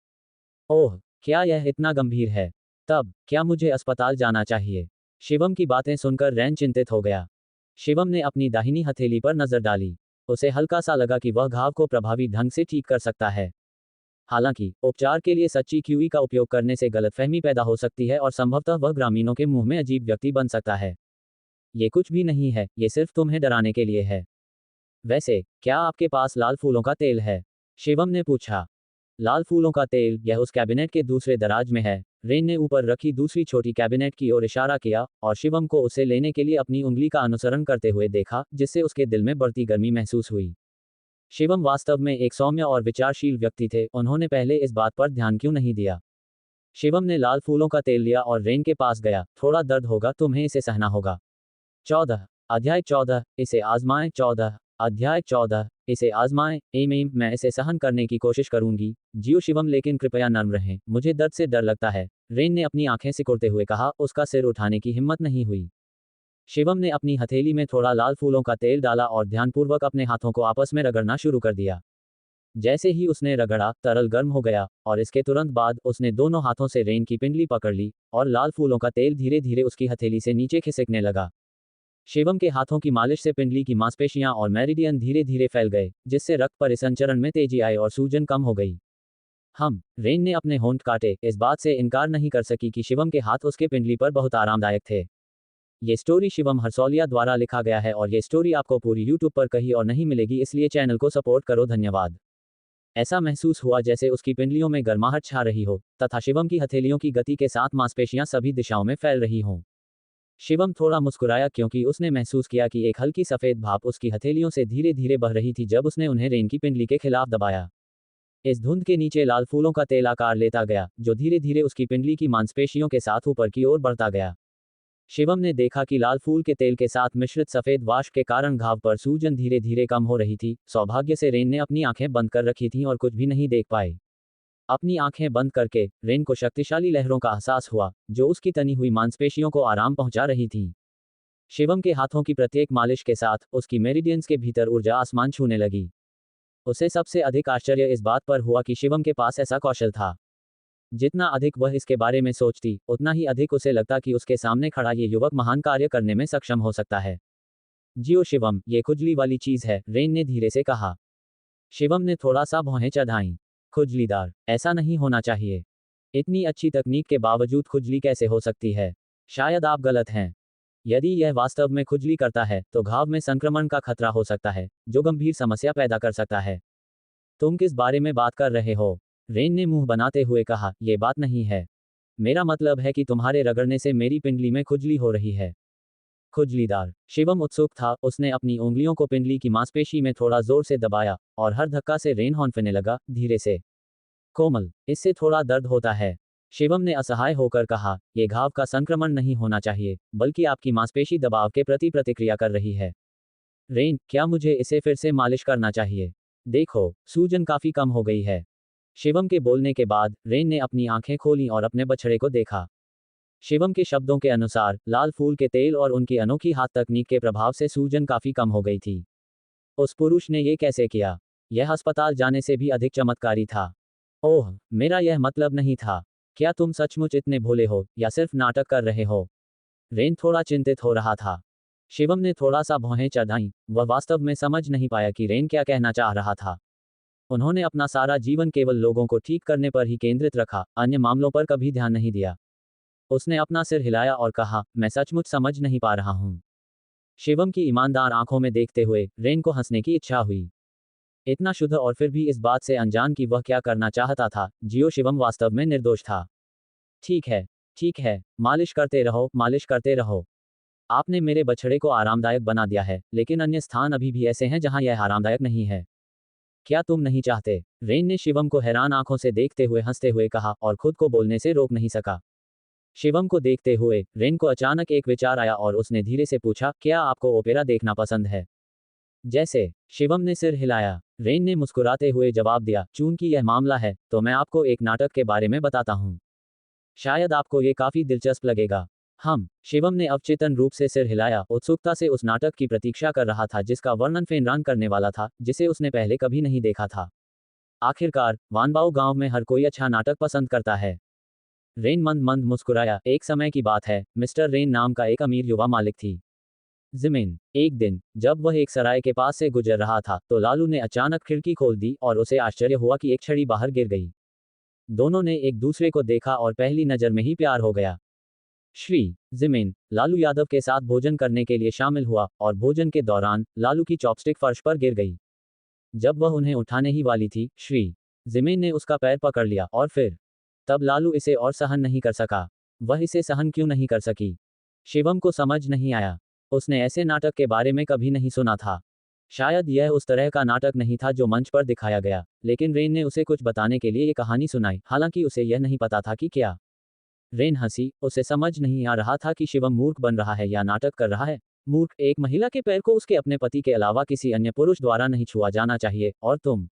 ओह, क्या यह इतना गंभीर है? तब क्या मुझे अस्पताल जाना चाहिए? शिवम की बातें सुनकर रैन चिंतित हो गया। शिवम ने अपनी दाहिनी हथेली पर नजर डाली। उसे हल्का सा लगा कि वह घाव को प्रभावी ढंग से ठीक कर सकता है। हालांकि उपचार के लिए सच्ची क्यूई का उपयोग करने से गलतफहमी पैदा हो सकती है और संभवतः वह ग्रामीणों के मुंह में अजीब व्यक्ति बन सकता है। ये कुछ भी नहीं है, ये सिर्फ तुम्हें डराने के लिए है। वैसे क्या आपके पास लाल फूलों का तेल है? शिवम ने पूछा। लाल फूलों का तेल, यह उस कैबिनेट के दूसरे दराज में है। रेन ने ऊपर रखी दूसरी छोटी कैबिनेट की ओर इशारा किया और शिवम को उसे लेने के लिए अपनी उंगली का अनुसरण करते हुए देखा, जिससे उसके दिल में बढ़ती गर्मी महसूस हुई। शिवम वास्तव में एक सौम्य और विचारशील व्यक्ति थे, उन्होंने पहले इस बात पर ध्यान क्यों नहीं दिया। शिवम ने लाल फूलों का तेल लिया और रेन के पास गया। थोड़ा दर्द होगा, तुम्हें इसे सहना होगा। 14 अध्याय 14 इसे आजमाएं। 14 अध्याय 14 इसे आजमाएं। मैं इसे सहन करने की कोशिश करूंगी, जियो शिवम, लेकिन कृपया नर्म रहें, मुझे दर्द से डर लगता है। रेन ने अपनी आंखें सिकुड़ते हुए कहा, उसका सिर उठाने की हिम्मत नहीं हुई। शिवम ने अपनी हथेली में थोड़ा लाल फूलों का तेल डाला और ध्यानपूर्वक अपने हाथों को आपस में रगड़ना शुरू कर दिया। जैसे ही उसने रगड़ा, तरल गर्म हो गया और इसके तुरंत बाद उसने दोनों हाथों से रेन की पिंडली पकड़ ली और लाल फूलों का तेल धीरे धीरे उसकी हथेली से नीचे खिसकने लगा। शिवम के हाथों की मालिश से पिंडली की मांसपेशियां और मेरिडियन धीरे धीरे फैल गए, जिससे रक्त परिसंचरण में तेजी आई और सूजन कम हो गई। रेन ने अपने होंठ काटे, इस बात से इनकार नहीं कर सकी कि शिवम के हाथ उसके पिंडली पर बहुत आरामदायक थे। ये स्टोरी शिवम हरसौलिया द्वारा लिखा गया है और ये स्टोरी आपको पूरी यूट्यूब पर कहीं और नहीं मिलेगी, इसलिए चैनल को सपोर्ट करो। धन्यवाद। ऐसा महसूस हुआ जैसे उसकी पिंडलियों में गर्माहट छा रही हो तथा शिवम की हथेलियों की गति के साथ मांसपेशियां सभी दिशाओं में फैल रही हों। शिवम थोड़ा मुस्कुराया क्योंकि उसने महसूस किया कि एक हल्की सफेद भाप उसकी हथेलियों से धीरे धीरे बह रही थी जब उसने उन्हें रेन की पिंडली के खिलाफ दबाया। इस धुंध के नीचे लाल फूलों का तेल आकार लेता गया, जो धीरे धीरे उसकी पिंडली की मांसपेशियों के साथ ऊपर की ओर बढ़ता गया। शिवम ने देखा कि लाल फूल के तेल के साथ मिश्रित सफेद वाष्प के कारण घाव पर सूजन धीरे धीरे कम हो रही थी। सौभाग्य से रेन ने अपनी आंखें बंद कर रखी थीं और कुछ भी नहीं देख पाए। अपनी आंखें बंद करके रेन को शक्तिशाली लहरों का एहसास हुआ, जो उसकी तनी हुई मांसपेशियों को आराम पहुंचा रही थीं। शिवम के हाथों की प्रत्येक मालिश के साथ उसकी मेरिडियंस के भीतर ऊर्जा आसमान छूने लगी। उसे सबसे अधिक आश्चर्य इस बात पर हुआ कि शिवम के पास ऐसा कौशल था। जितना अधिक वह इसके बारे में सोचती, उतना ही अधिक उसे लगता कि उसके सामने खड़ा ये युवक महान कार्य करने में सक्षम हो सकता है। जियो शिवम, ये खुजली वाली चीज है, रेन ने धीरे से कहा। शिवम ने थोड़ा सा भौहें चढ़ाईं। खुजलीदार, ऐसा नहीं होना चाहिए। इतनी अच्छी तकनीक के बावजूद खुजली कैसे हो सकती है? शायद आप गलत हैं। यदि यह वास्तव में खुजली करता है तो घाव में संक्रमण का खतरा हो सकता है, जो गंभीर समस्या पैदा कर सकता है। तुम किस बारे में बात कर रहे हो? रेन ने मुंह बनाते हुए कहा, यह बात नहीं है। मेरा मतलब है कि तुम्हारे रगड़ने से मेरी पिंडली में खुजली हो रही है। खुजलीदार। शिवम उत्सुक था, उसने अपनी उंगलियों को पिंडली की मांसपेशी में थोड़ा जोर से दबाया और हर धक्का से रेन हॉन्फने लगा, धीरे से। कोमल, इससे थोड़ा दर्द होता है। शिवम ने असहाय होकर कहा, यह घाव का संक्रमण नहीं होना चाहिए, बल्कि आपकी मांसपेशी दबाव के प्रति प्रतिक्रिया कर रही है। रेन, क्या मुझे इसे फिर से मालिश करना चाहिए? देखो, सूजन काफी कम हो गई है। शिवम के बोलने के बाद रेन ने अपनी आंखें खोलीं और अपने बछड़े को देखा। शिवम के शब्दों के अनुसार लाल फूल के तेल और उनकी अनोखी हाथ तकनीक के प्रभाव से सूजन काफी कम हो गई थी। उस पुरुष ने ये कैसे किया? यह अस्पताल जाने से भी अधिक चमत्कारी था। ओह, मेरा यह मतलब नहीं था। क्या तुम सचमुच इतने भोले हो या सिर्फ नाटक कर रहे हो? रेन थोड़ा चिंतित हो रहा था। शिवम ने थोड़ा सा भौहें चढ़ाईं, वह वास्तव में समझ नहीं पाया कि रेन क्या कहना चाह रहा था। उन्होंने अपना सारा जीवन केवल लोगों को ठीक करने पर ही केंद्रित रखा, अन्य मामलों पर कभी ध्यान नहीं दिया। उसने अपना सिर हिलाया और कहा, मैं सचमुच समझ नहीं पा रहा हूँ। शिवम की ईमानदार आंखों में देखते हुए रेन को हंसने की इच्छा हुई। इतना शुद्ध और फिर भी इस बात से अनजान कि वह क्या करना चाहता था। जियो शिवम वास्तव में निर्दोष था। ठीक है, ठीक है, मालिश करते रहो, मालिश करते रहो। आपने मेरे बछड़े को आरामदायक बना दिया है, लेकिन अन्य स्थान अभी भी ऐसे हैं जहां यह आरामदायक नहीं है। क्या तुम नहीं चाहते? रेन ने शिवम को हैरान आंखों से देखते हुए हंसते हुए कहा और खुद को बोलने से रोक नहीं सका। शिवम को देखते हुए रेन को अचानक एक विचार आया और उसने धीरे से पूछा, क्या आपको ओपेरा देखना पसंद है? जैसे? शिवम ने सिर हिलाया। रेन ने मुस्कुराते हुए जवाब दिया, चूंकि यह मामला है तो मैं आपको एक नाटक के बारे में बताता हूँ। शायद आपको ये काफी दिलचस्प लगेगा। शिवम ने अवचेतन रूप से सिर हिलाया, उत्सुकता से उस नाटक की प्रतीक्षा कर रहा था जिसका वर्णन फेनरान करने वाला था, जिसे उसने पहले कभी नहीं देखा था। आखिरकार वानबाओ गांव में हर कोई अच्छा नाटक पसंद करता है। रेन मंद मंद मुस्कुराया। एक समय की बात है, मिस्टर रेन नाम का एक अमीर युवा मालिक थी जमीन। एक दिन जब वह एक सराय के पास से गुजर रहा था तो लालू ने अचानक खिड़की खोल दी और उसे आश्चर्य हुआ कि एक छड़ी बाहर गिर गई। दोनों ने एक दूसरे को देखा और पहली नजर में ही प्यार हो गया। श्री जमीन लालू यादव के साथ भोजन करने के लिए शामिल हुआ और भोजन के दौरान लालू की चॉपस्टिक फर्श पर गिर गई। जब वह उन्हें उठाने ही वाली थी, श्री जमीन ने उसका पैर पकड़ लिया और फिर तब लालू इसे और सहन नहीं कर सका। वह इसे सहन क्यों नहीं कर सकी? शिवम को समझ नहीं आया। उसने ऐसे नाटक के बारे में कभी नहीं सुना था। शायद यह उस तरह का नाटक नहीं था जो मंच पर दिखाया गया, लेकिन रेन ने उसे कुछ बताने के लिए ये कहानी सुनाई, हालांकि उसे यह नहीं पता था कि क्या। रेन हंसी, उसे समझ नहीं आ रहा था कि शिवम मूर्ख बन रहा है या नाटक कर रहा है। मूर्ख, एक महिला के पैर को उसके अपने पति के अलावा किसी अन्य पुरुष द्वारा नहीं छुआ जाना चाहिए, और तुम।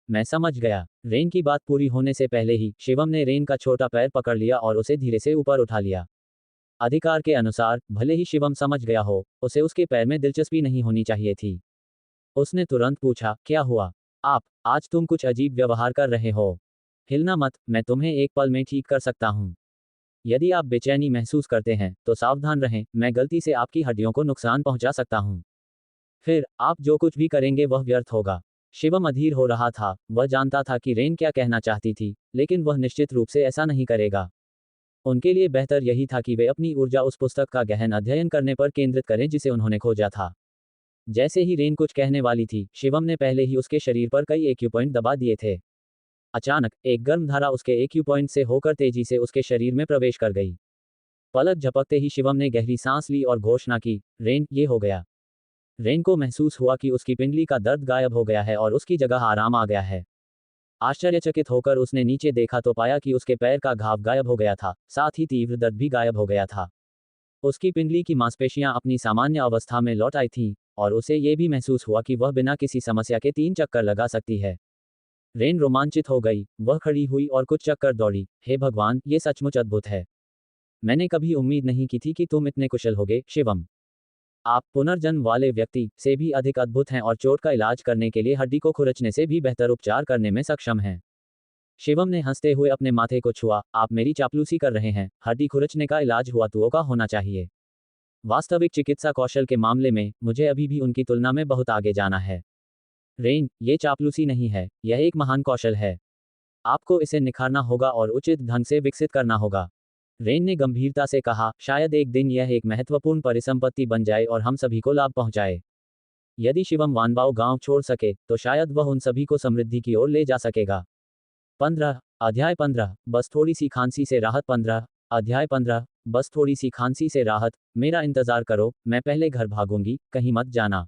मैं समझ गया। रेन की बात पूरी होने से पहले ही शिवम ने रेन का छोटा पैर पकड़ लिया और उसे धीरे से ऊपर उठा लिया। अधिकार के अनुसार भले ही शिवम समझ गया हो, उसे उसके पैर में दिलचस्पी नहीं होनी चाहिए थी। उसने तुरंत पूछा, क्या हुआ? आज तुम कुछ अजीब व्यवहार कर रहे हो। हिलना मत, मैं तुम्हें एक पल में ठीक कर सकता हूँ। यदि आप बेचैनी महसूस करते हैं तो सावधान रहें, मैं गलती से आपकी हड्डियों को नुकसान पहुंचा सकता हूँ। फिर आप जो कुछ भी करेंगे वह व्यर्थ होगा। शिवम अधीर हो रहा था। वह जानता था कि रेन क्या कहना चाहती थी, लेकिन वह निश्चित रूप से ऐसा नहीं करेगा। उनके लिए बेहतर यही था कि वे अपनी ऊर्जा उस पुस्तक का गहन अध्ययन करने पर केंद्रित करें जिसे उन्होंने खोजा था। जैसे ही रेन कुछ कहने वाली थी, शिवम ने पहले ही उसके शरीर पर कई एक्यूपॉइंट दबा दिए थे। अचानक एक गर्म धारा उसके एक्यूपॉइंट से होकर तेजी से उसके शरीर में प्रवेश कर गई। पलक झपकते ही शिवम ने गहरी सांस ली और घोषणा की, रेन, ये हो गया। रेन को महसूस हुआ कि उसकी पिंडली का दर्द गायब हो गया है और उसकी जगह आराम आ गया है। आश्चर्यचकित होकर उसने नीचे देखा तो पाया कि उसके पैर का घाव गायब हो गया था, साथ ही तीव्र दर्द भी गायब हो गया था। उसकी पिंडली की मांसपेशियां अपनी सामान्य अवस्था में लौट आई थीं, और उसे ये भी महसूस हुआ कि वह बिना किसी समस्या के 3 चक्कर लगा सकती है। रेन रोमांचित हो गई। वह खड़ी हुई और कुछ चक्कर दौड़ी। हे भगवान, ये सचमुच अद्भुत है। मैंने कभी उम्मीद नहीं की थी कि तुम इतने कुशल होगे, शिवम। आप पुनर्जन्म वाले व्यक्ति से भी अधिक अद्भुत हैं और चोट का इलाज करने के लिए हड्डी को खुरचने से भी बेहतर उपचार करने में सक्षम हैं। शिवम ने हंसते हुए अपने माथे को छुआ। आप मेरी चापलूसी कर रहे हैं। हड्डी खुरचने का इलाज हुआ का होना चाहिए। वास्तविक चिकित्सा कौशल के मामले में मुझे अभी भी उनकी तुलना में बहुत आगे जाना है। रेन, ये चापलूसी नहीं है, यह एक महान कौशल है। आपको इसे निखारना होगा और उचित ढंग से विकसित करना होगा। रेन ने गंभीरता से कहा, शायद एक दिन यह एक महत्वपूर्ण परिसंपत्ति बन जाए और हम सभी को लाभ पहुंचाए। यदि शिवम वानबाओ गांव छोड़ सके तो शायद वह उन सभी को समृद्धि की ओर ले जा सकेगा। 15 अध्याय 15 बस थोड़ी सी खांसी से राहत। 15 अध्याय 15 बस थोड़ी सी खांसी से राहत। मेरा इंतजार करो, मैं पहले घर भागूंगी, कहीं मत जाना।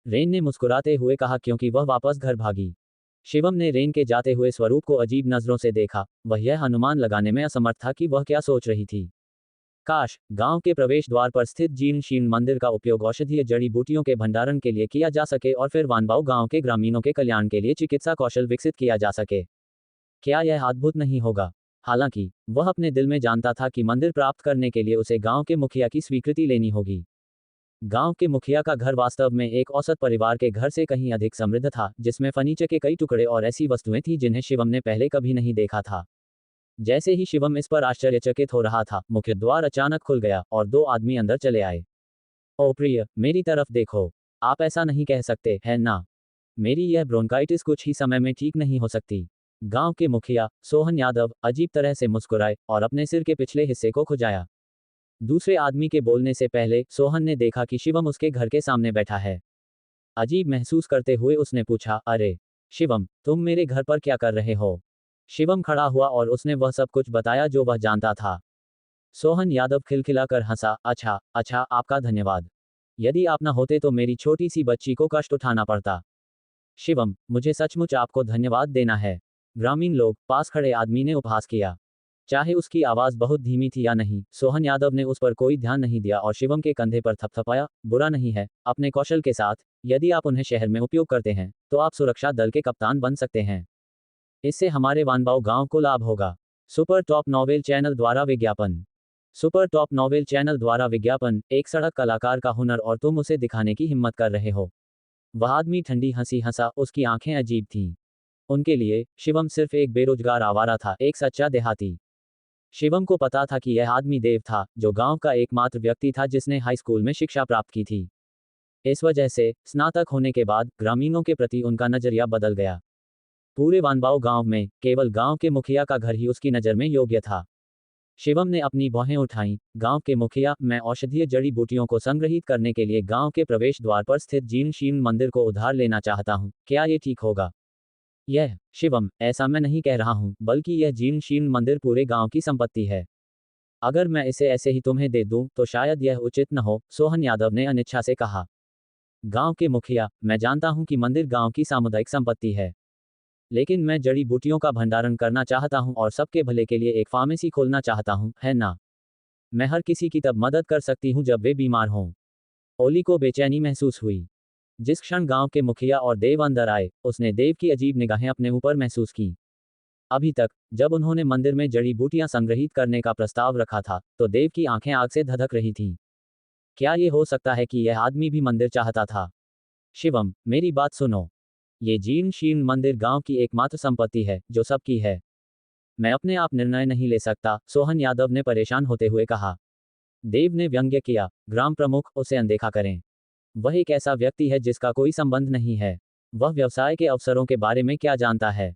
रेन ने मुस्कुराते हुए कहा, क्योंकि वह वापस घर भागी। शिवम ने रेन के जाते हुए स्वरूप को अजीब नजरों से देखा। वह यह अनुमान लगाने में असमर्थ था कि वह क्या सोच रही थी। काश गांव के प्रवेश द्वार पर स्थित जीर्ण शीर्ण मंदिर का उपयोग औषधीय जड़ी बूटियों के भंडारण के लिए किया जा सके और फिर वानबाओ गांव के ग्रामीणों के कल्याण के लिए चिकित्सा कौशल विकसित किया जा सके। क्या यह अद्भुत नहीं होगा? हालांकि वह अपने दिल में जानता था कि मंदिर प्राप्त करने के लिए उसे गांव के मुखिया की स्वीकृति लेनी होगी। गांव के मुखिया का घर वास्तव में एक औसत परिवार के घर से कहीं अधिक समृद्ध था, जिसमें फर्नीचर के कई टुकड़े और ऐसी वस्तुएं थीं जिन्हें शिवम ने पहले कभी नहीं देखा था। जैसे ही शिवम इस पर आश्चर्यचकित हो रहा था, मुख्य द्वार अचानक खुल गया और दो आदमी अंदर चले आए। ओ प्रिय, मेरी तरफ देखो। आप ऐसा नहीं कह सकते हैं ना। मेरी यह ब्रोंकाइटिस कुछ ही समय में ठीक नहीं हो सकती। गांव के मुखिया सोहन यादव अजीब तरह से मुस्कुराए और अपने सिर के पिछले हिस्से को खुजाया। दूसरे आदमी के बोलने से पहले सोहन ने देखा कि शिवम उसके घर के सामने बैठा है। अजीब महसूस करते हुए उसने पूछा, अरे शिवम, तुम मेरे घर पर क्या कर रहे हो? शिवम खड़ा हुआ और उसने वह सब कुछ बताया जो वह जानता था। सोहन यादव खिलखिलाकर हंसा, अच्छा अच्छा, आपका धन्यवाद। यदि आप न होते तो मेरी छोटी सी बच्ची को कष्ट उठाना पड़ता। शिवम, मुझे सचमुच आपको धन्यवाद देना है। ग्रामीण लोग, पास खड़े आदमी ने उपहास किया। चाहे उसकी आवाज बहुत धीमी थी या नहीं, सोहन यादव ने उस पर कोई ध्यान नहीं दिया और शिवम के कंधे पर थपथपाया। बुरा नहीं है, अपने कौशल के साथ यदि आप उन्हें शहर में उपयोग करते हैं तो आप सुरक्षा दल के कप्तान बन सकते हैं। इससे हमारे वानबाव गांव को लाभ होगा। सुपर टॉप नॉवेल चैनल द्वारा विज्ञापन। सुपर टॉप नॉवेल चैनल द्वारा विज्ञापन, एक सड़क कलाकार का हुनर और तुम उसे दिखाने की हिम्मत कर रहे हो। वह आदमी ठंडी हंसी हंसा, उसकी आंखें अजीब थीं। उनके लिए शिवम सिर्फ एक बेरोजगार आवारा था, एक सच्चा देहाती। शिवम को पता था कि यह आदमी देव था, जो गांव का एकमात्र व्यक्ति था जिसने हाई स्कूल में शिक्षा प्राप्त की थी। इस वजह से स्नातक होने के बाद ग्रामीणों के प्रति उनका नजरिया बदल गया। पूरे वानबाव गांव में केवल गांव के मुखिया का घर ही उसकी नज़र में योग्य था। शिवम ने अपनी भौहें उठाईं। गांव के मुखिया, मैं औषधीय जड़ी बूटियों को संग्रहित करने के लिए गांव के प्रवेश द्वार पर स्थित जीर्ण शीर्ण मंदिर को उधार लेना चाहता हूं, क्या ये ठीक होगा? यह शिवम, ऐसा मैं नहीं कह रहा हूं, बल्कि यह जीर्ण शीर्ण मंदिर पूरे गांव की संपत्ति है। अगर मैं इसे ऐसे ही तुम्हें दे दूं तो शायद यह उचित न हो, सोहन यादव ने अनिच्छा से कहा। गांव के मुखिया, मैं जानता हूं कि मंदिर गांव की सामुदायिक संपत्ति है, लेकिन मैं जड़ी बूटियों का भंडारण करना चाहता हूं और सबके भले के लिए एक फार्मेसी खोलना चाहता हूं, है ना? मैं हर किसी की तब मदद कर सकती हूं जब वे बीमार हों। ओली को बेचैनी महसूस हुई। जिस क्षण गांव के मुखिया और देव अंदर आए, उसने देव की अजीब निगाहें अपने ऊपर महसूस की। अभी तक जब उन्होंने मंदिर में जड़ी बूटियां संग्रहित करने का प्रस्ताव रखा था, तो देव की आंखें आग से धधक रही थीं। क्या ये हो सकता है कि यह आदमी भी मंदिर चाहता था? शिवम, मेरी बात सुनो। ये जीर्ण शीर्ण मंदिर गांव की एकमात्र संपत्ति है जो सबकी है। मैं अपने आप निर्णय नहीं ले सकता, सोहन यादव ने परेशान होते हुए कहा। देव ने व्यंग्य किया, ग्राम प्रमुख, उसे अनदेखा करें। वह एक ऐसा व्यक्ति है जिसका कोई संबंध नहीं है। वह व्यवसाय के अवसरों के बारे में क्या जानता है?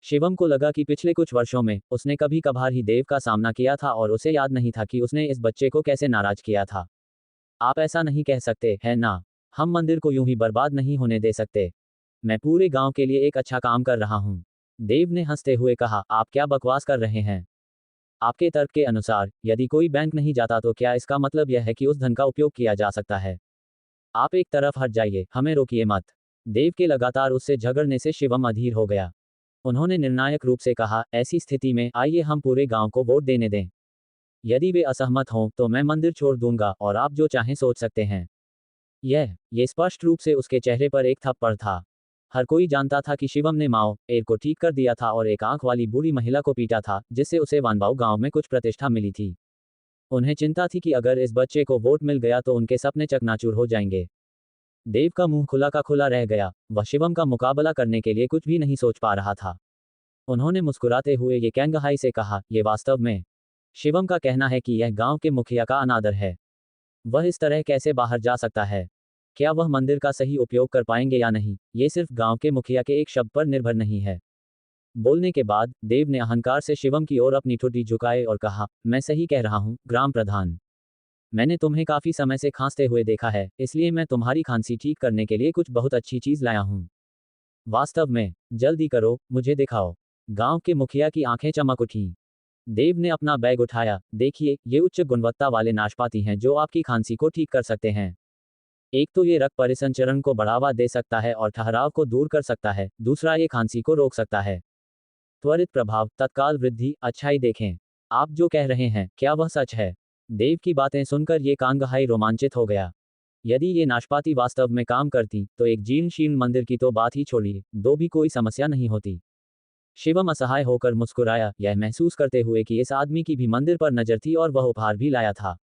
शिवम को लगा कि पिछले कुछ वर्षों में उसने कभी कभार ही देव का सामना किया था और उसे याद नहीं था कि उसने इस बच्चे को कैसे नाराज किया था। आप ऐसा नहीं कह सकते, है ना? हम मंदिर को यूं ही बर्बाद नहीं होने दे सकते। मैं पूरे गांव के लिए एक अच्छा काम कर रहा हूं। देव ने हंसते हुए कहा, आप क्या बकवास कर रहे हैं? आपके तर्क के अनुसार यदि कोई बैंक नहीं जाता तो क्या इसका मतलब यह है कि उस धन का उपयोग किया जा सकता है? आप एक तरफ हट जाइए, हमें रोकिए मत। देव के लगातार उससे झगड़ने से शिवम अधीर हो गया। उन्होंने निर्णायक रूप से कहा, ऐसी स्थिति में आइए हम पूरे गांव को वोट देने दें। यदि वे असहमत हों तो मैं मंदिर छोड़ दूंगा और आप जो चाहें सोच सकते हैं। ये स्पष्ट रूप से उसके चेहरे पर एक थप्पड़ था। हर कोई जानता था कि शिवम ने माओ एर को ठीक कर दिया था और एक आंख वाली बूढ़ी महिला को पीटा था, जिससे उसे वानबाव गांव में कुछ प्रतिष्ठा मिली थी। उन्हें चिंता थी कि अगर इस बच्चे को वोट मिल गया तो उनके सपने चकनाचूर हो जाएंगे। देव का मुंह खुला का खुला रह गया। वह शिवम का मुकाबला करने के लिए कुछ भी नहीं सोच पा रहा था। उन्होंने मुस्कुराते हुए ये कैंगहाई से कहा, ये वास्तव में शिवम का कहना है कि यह गांव के मुखिया का अनादर है। वह इस तरह कैसे बाहर जा सकता है? क्या वह मंदिर का सही उपयोग कर पाएंगे या नहीं, ये सिर्फ गांव के मुखिया के एक शब्द पर निर्भर नहीं है। बोलने के बाद देव ने अहंकार से शिवम की ओर अपनी ठुड्डी झुकाए और कहा, मैं सही कह रहा हूं, ग्राम प्रधान। मैंने तुम्हें काफी समय से खांसते हुए देखा है, इसलिए मैं तुम्हारी खांसी ठीक करने के लिए कुछ बहुत अच्छी चीज लाया हूं। वास्तव में, जल्दी करो, मुझे दिखाओ। गांव के मुखिया की आंखें चमक उठीं। देव ने अपना बैग उठाया, देखिए, ये उच्च गुणवत्ता वाले नाशपाती हैं जो आपकी खांसी को ठीक कर सकते हैं। एक तो ये रक्त परिसंचरण को बढ़ावा दे सकता है और ठहराव को दूर कर सकता है, दूसरा ये खांसी को रोक सकता है। त्वरित प्रभाव, तत्काल वृद्धि, अच्छाई देखें। आप जो कह रहे हैं, क्या वह सच है? देव की बातें सुनकर ये कांगहाई रोमांचित हो गया। यदि ये नाशपाती वास्तव में काम करती तो एक जीर्ण शीर्ण मंदिर की तो बात ही छोड़िए, दो भी कोई समस्या नहीं होती। शिवम असहाय होकर मुस्कुराया, यह महसूस करते हुए कि इस आदमी की भी मंदिर पर नजर थी और वह उपहार भी लाया था।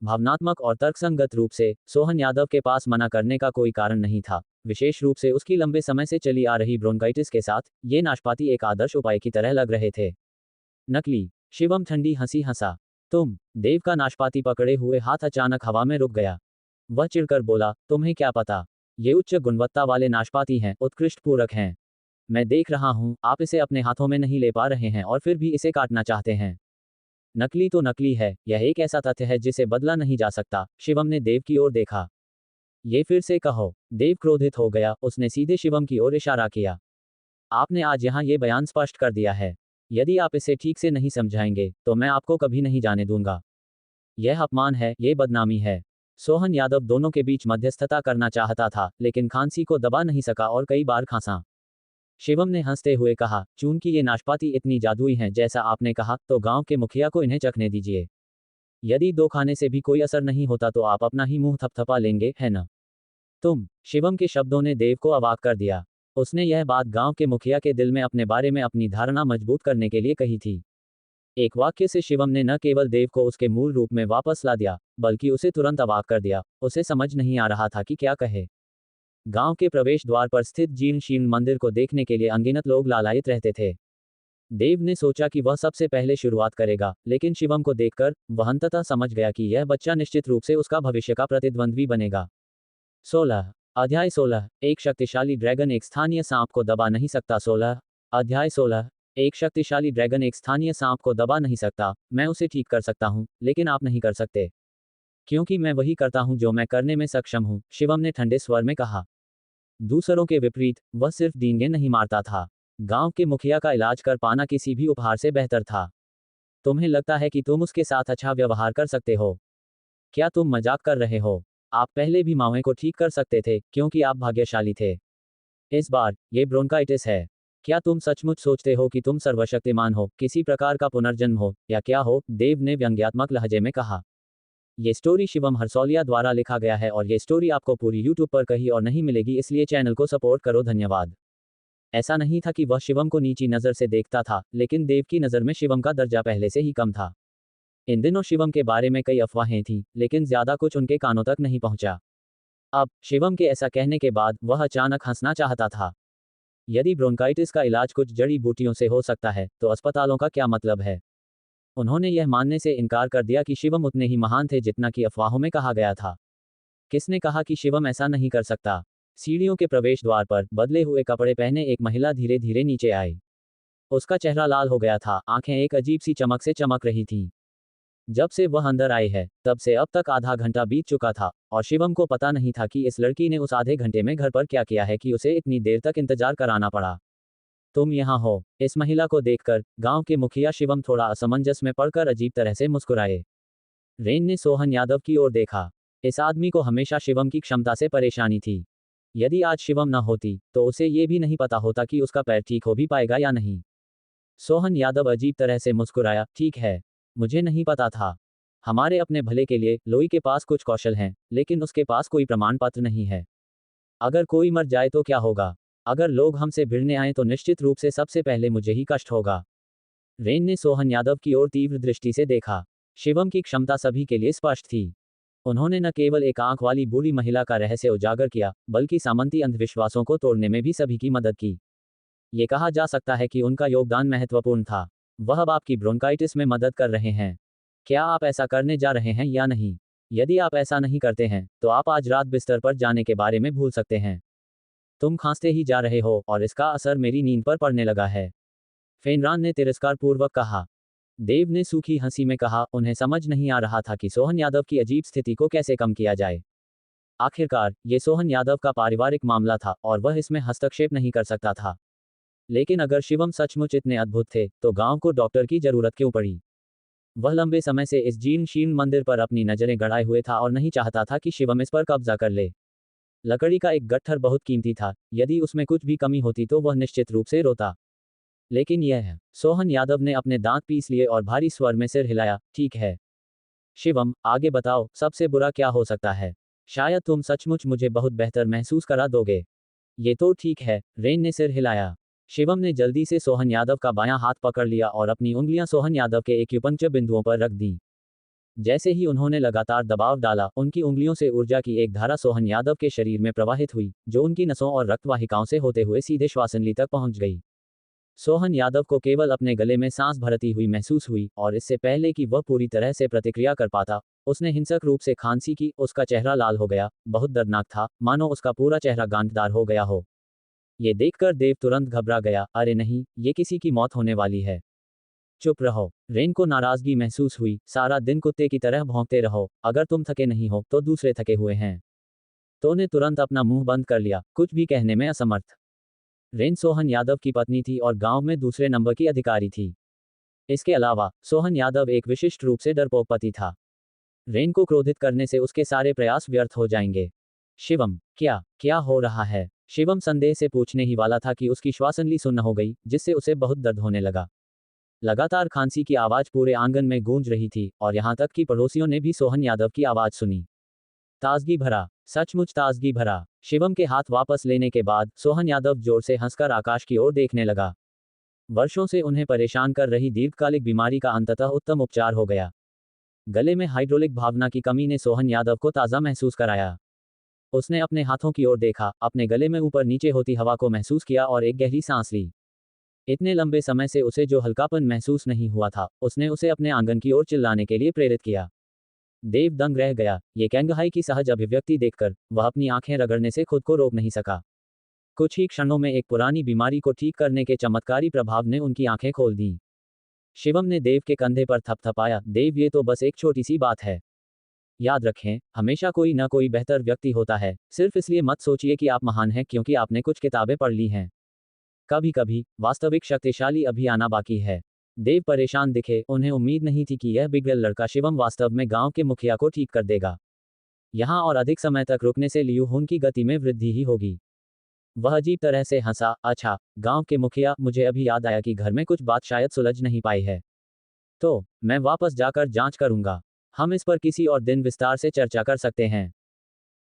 भावनात्मक और तर्कसंगत रूप से सोहन यादव के पास मना करने का कोई कारण नहीं था, विशेष रूप से उसकी लंबे समय से चली आ रही ब्रोंकाइटिस के साथ। ये नाशपाती एक आदर्श उपाय की तरह लग रहे थे। नकली। शिवम ठंडी हंसी हंसा। तुम। देव का नाशपाती पकड़े हुए हाथ अचानक हवा में रुक गया। वह चिढ़कर बोला, तुम्हें क्या पता? ये उच्च गुणवत्ता वाले नाशपाती हैं, उत्कृष्ट पूरक हैं। मैं देख रहा हूं, आप इसे अपने हाथों में नहीं ले पा रहे हैं और फिर भी इसे काटना चाहते हैं। नकली तो नकली है, यह एक ऐसा तथ्य है जिसे बदला नहीं जा सकता। शिवम ने देव की ओर देखा। ये फिर से कहो। देव क्रोधित हो गया, उसने सीधे शिवम की ओर इशारा किया। आपने आज यहाँ ये बयान स्पष्ट कर दिया है। यदि आप इसे ठीक से नहीं समझाएंगे तो मैं आपको कभी नहीं जाने दूंगा। यह अपमान है, ये बदनामी है। सोहन यादव दोनों के बीच मध्यस्थता करना चाहता था, लेकिन खांसी को दबा नहीं सका और कई बार खांसा। शिवम ने हंसते हुए कहा, चूंकि ये नाशपाती इतनी जादुई हैं जैसा आपने कहा, तो गांव के मुखिया को इन्हें चखने दीजिए। यदि दो खाने से भी कोई असर नहीं होता तो आप अपना ही मुंह थपथपा लेंगे, है ना? तुम। शिवम के शब्दों ने देव को अवाक कर दिया। उसने यह बात गांव के मुखिया के दिल में अपने बारे में अपनी धारणा मजबूत करने के लिए कही थी। एक वाक्य से शिवम ने न केवल देव को उसके मूल रूप में वापस ला दिया, बल्कि उसे तुरंत अवाक कर दिया। उसे समझ नहीं आ रहा था कि क्या कहे। गांव के प्रवेश द्वार पर स्थित जीर्ण शीर्ण मंदिर को देखने के लिए अनगिनत लोग लालायित रहते थे। देव ने सोचा कि वह सबसे पहले शुरुआत करेगा, लेकिन शिवम को देखकर वह अंततः समझ गया कि यह बच्चा निश्चित रूप से उसका भविष्य का प्रतिद्वंद्वी बनेगा। 16। अध्याय 16। एक शक्तिशाली ड्रैगन एक स्थानीय सांप को दबा नहीं सकता। 16। अध्याय 16। एक शक्तिशाली ड्रैगन एक स्थानीय सांप को दबा नहीं सकता। मैं उसे ठीक कर सकता हूं, लेकिन आप नहीं कर सकते। क्योंकि मैं वही करता हूं जो मैं करने में सक्षम हूं, शिवम ने ठंडे स्वर में कहा। दूसरों के विपरीत वह सिर्फ डींगे नहीं मारता था। गांव के मुखिया का इलाज कर पाना किसी भी उपहार से बेहतर था। तुम्हें लगता है कि तुम उसके साथ अच्छा व्यवहार कर सकते हो? क्या तुम मजाक कर रहे हो? आप पहले भी मावे को ठीक कर सकते थे, क्योंकि आप भाग्यशाली थे। इस बार ये ब्रोंकाइटिस है। क्या तुम सचमुच सोचते हो कि तुम सर्वशक्तिमान हो, किसी प्रकार का पुनर्जन्म हो, या क्या हो? देव ने व्यंग्यात्मक लहजे में कहा। ये स्टोरी शिवम हरसौलिया द्वारा लिखा गया है और ये स्टोरी आपको पूरी यूट्यूब पर कहीं और नहीं मिलेगी, इसलिए चैनल को सपोर्ट करो। धन्यवाद। ऐसा नहीं था कि वह शिवम को नीची नज़र से देखता था, लेकिन देव की नज़र में शिवम का दर्जा पहले से ही कम था। इन दिनों शिवम के बारे में कई अफवाहें थीं, लेकिन ज्यादा कुछ उनके कानों तक नहीं पहुंचा। अब शिवम के ऐसा कहने के बाद वह अचानक हंसना चाहता था। यदि ब्रोंकाइटिस का इलाज कुछ जड़ी बूटियों से हो सकता है, तो अस्पतालों का क्या मतलब है? उन्होंने यह मानने से इनकार कर दिया कि शिवम उतने ही महान थे जितना कि अफवाहों में कहा गया था। किसने कहा कि शिवम ऐसा नहीं कर सकता? सीढ़ियों के प्रवेश द्वार पर बदले हुए कपड़े पहने एक महिला धीरे धीरे नीचे आई। उसका चेहरा लाल हो गया था, आंखें एक अजीब सी चमक से चमक रही थीं। जब से वह अंदर आई है, तब से अब तक आधा घंटा बीत चुका था, और शिवम को पता नहीं था कि इस लड़की ने उस आधे घंटे में घर पर क्या किया है कि उसे इतनी देर तक इंतजार कराना पड़ा। तुम यहाँ हो? इस महिला को देखकर गांव के मुखिया शिवम थोड़ा असमंजस में पड़कर अजीब तरह से मुस्कुराए। रेन ने सोहन यादव की ओर देखा। इस आदमी को हमेशा शिवम की क्षमता से परेशानी थी। यदि आज शिवम न होती, तो उसे ये भी नहीं पता होता कि उसका पैर ठीक हो भी पाएगा या नहीं। सोहन यादव अजीब तरह से मुस्कुराया, ठीक है। मुझे नहीं पता था। हमारे अपने भले के लिए लोई के पास कुछ कौशल हैं, लेकिन उसके पास कोई प्रमाण पत्र नहीं है। अगर कोई मर जाए तो क्या होगा? अगर लोग हमसे भिड़ने आए तो निश्चित रूप से सबसे पहले मुझे ही कष्ट होगा। रेन ने सोहन यादव की ओर तीव्र दृष्टि से देखा। शिवम की क्षमता सभी के लिए स्पष्ट थी। उन्होंने न केवल एक आंख वाली बूढ़ी महिला का रहस्य उजागर किया, बल्कि सामंती अंधविश्वासों को तोड़ने में भी सभी की मदद की। ये कहा जा सकता है कि उनका योगदान महत्वपूर्ण था। वह अब आपकी ब्रोंकाइटिस में मदद कर रहे हैं। क्या आप ऐसा करने जा रहे हैं या नहीं? यदि आप ऐसा नहीं करते हैं, तो आप आज रात बिस्तर पर जाने के बारे में भूल सकते हैं। तुम खांसते ही जा रहे हो और इसका असर मेरी नींद पर पड़ने लगा है। फेनरान ने तिरस्कार पूर्वक कहा। देव ने सूखी हंसी में कहा, उन्हें समझ नहीं आ रहा था कि सोहन यादव की अजीब स्थिति को कैसे कम किया जाए। आखिरकार ये सोहन यादव का पारिवारिक मामला था और वह इसमें हस्तक्षेप नहीं कर सकता था। लेकिन अगर शिवम सचमुच इतने अद्भुत थे, तो गांव को डॉक्टर की जरूरत क्यों पड़ी? वह लंबे समय से इस जीर्ण शीर्ण मंदिर पर अपनी नजरें गड़ाए हुए था और नहीं चाहता था कि शिवम इस पर कब्जा कर ले। लकड़ी का एक गट्ठर बहुत कीमती था, यदि उसमें कुछ भी कमी होती तो वह निश्चित रूप से रोता। लेकिन यह है। सोहन यादव ने अपने दांत पीस लिए और भारी स्वर में सिर हिलाया, ठीक है। शिवम, आगे बताओ, सबसे बुरा क्या हो सकता है? शायद तुम सचमुच मुझे बहुत बेहतर महसूस करा दोगे। ये तो ठीक है। रेन ने सिर हिलाया। शिवम ने जल्दी से सोहन यादव का बायां हाथ पकड़ लिया और अपनी उंगलियां सोहन यादव के एक्यूपंक्चर बिंदुओं पर रख दी। जैसे ही उन्होंने लगातार दबाव डाला, उनकी उंगलियों से ऊर्जा की एक धारा सोहन यादव के शरीर में प्रवाहित हुई, जो उनकी नसों और रक्त वाहिकाओं से होते हुए सीधे श्वासनली तक पहुंच गई। सोहन यादव को केवल अपने गले में सांस भरती हुई महसूस हुई, और इससे पहले कि वह पूरी तरह से प्रतिक्रिया कर पाता, उसने हिंसक रूप से खांसी की। उसका चेहरा लाल हो गया, बहुत दर्दनाक था, मानो उसका पूरा चेहरा गांठदार हो गया हो। ये देखकर देव तुरंत घबरा गया। अरे नहीं, ये किसी की मौत होने वाली है। चुप रहो। रेन को नाराजगी महसूस हुई। सारा दिन कुत्ते की तरह भौंकते रहो, अगर तुम थके नहीं हो तो दूसरे थके हुए हैं। तो ने तुरंत अपना मुंह बंद कर लिया, कुछ भी कहने में असमर्थ। रेन सोहन यादव की पत्नी थी और गांव में दूसरे नंबर की अधिकारी थी। इसके अलावा सोहन यादव एक विशिष्ट रूप से डरपोक पति था। रेन को क्रोधित करने से उसके सारे प्रयास व्यर्थ हो जाएंगे। शिवम, क्या क्या हो रहा है? शिवम संदेह से पूछने ही वाला था कि उसकी श्वासनली सुन्न हो गई, जिससे उसे बहुत दर्द होने लगा। लगातार खांसी की आवाज पूरे आंगन में गूंज रही थी, और यहां तक कि पड़ोसियों ने भी सोहन यादव की आवाज सुनी। ताजगी भरा, सचमुच ताजगी भरा। शिवम के हाथ वापस लेने के बाद सोहन यादव जोर से हंसकर आकाश की ओर देखने लगा। वर्षों से उन्हें परेशान कर रही दीर्घकालिक बीमारी का अंततः उत्तम उपचार हो गया। गले में हाइड्रोलिक भावना की कमी ने सोहन यादव को ताज़ा महसूस कराया। उसने अपने हाथों की ओर देखा, अपने गले में ऊपर नीचे होती हवा को महसूस किया और एक गहरी सांस ली। इतने लंबे समय से उसे जो हल्कापन महसूस नहीं हुआ था, उसने उसे अपने आंगन की ओर चिल्लाने के लिए प्रेरित किया। देव दंग रह गया। ये कैंगहाई की सहज अभिव्यक्ति देखकर वह अपनी आंखें रगड़ने से खुद को रोक नहीं सका। कुछ ही क्षणों में एक पुरानी बीमारी को ठीक करने के चमत्कारी प्रभाव ने उनकी आंखें खोल दी। शिवम ने देव के कंधे पर थपथपाया। देव, ये तो बस एक छोटी सी बात है। याद रखें, हमेशा कोई न कोई बेहतर व्यक्ति होता है। सिर्फ इसलिए मत सोचिए कि आप महान हैं क्योंकि आपने कुछ किताबें पढ़ ली हैं। कभी कभी वास्तविक शक्तिशाली अभी आना बाकी है। देव परेशान दिखे। उन्हें उम्मीद नहीं थी कि यह बिगड़ल लड़का शिवम वास्तव में गांव के मुखिया को ठीक कर देगा। यहां और अधिक समय तक रुकने से लियू हुन की गति में वृद्धि ही होगी। वह अजीब तरह से हंसा। अच्छा, गांव के मुखिया, मुझे अभी याद आया कि घर में कुछ बात शायद सुलझ नहीं पाई है। तो मैं वापस जाकर जांच करूंगा। हम इस पर किसी और दिन विस्तार से चर्चा कर सकते हैं।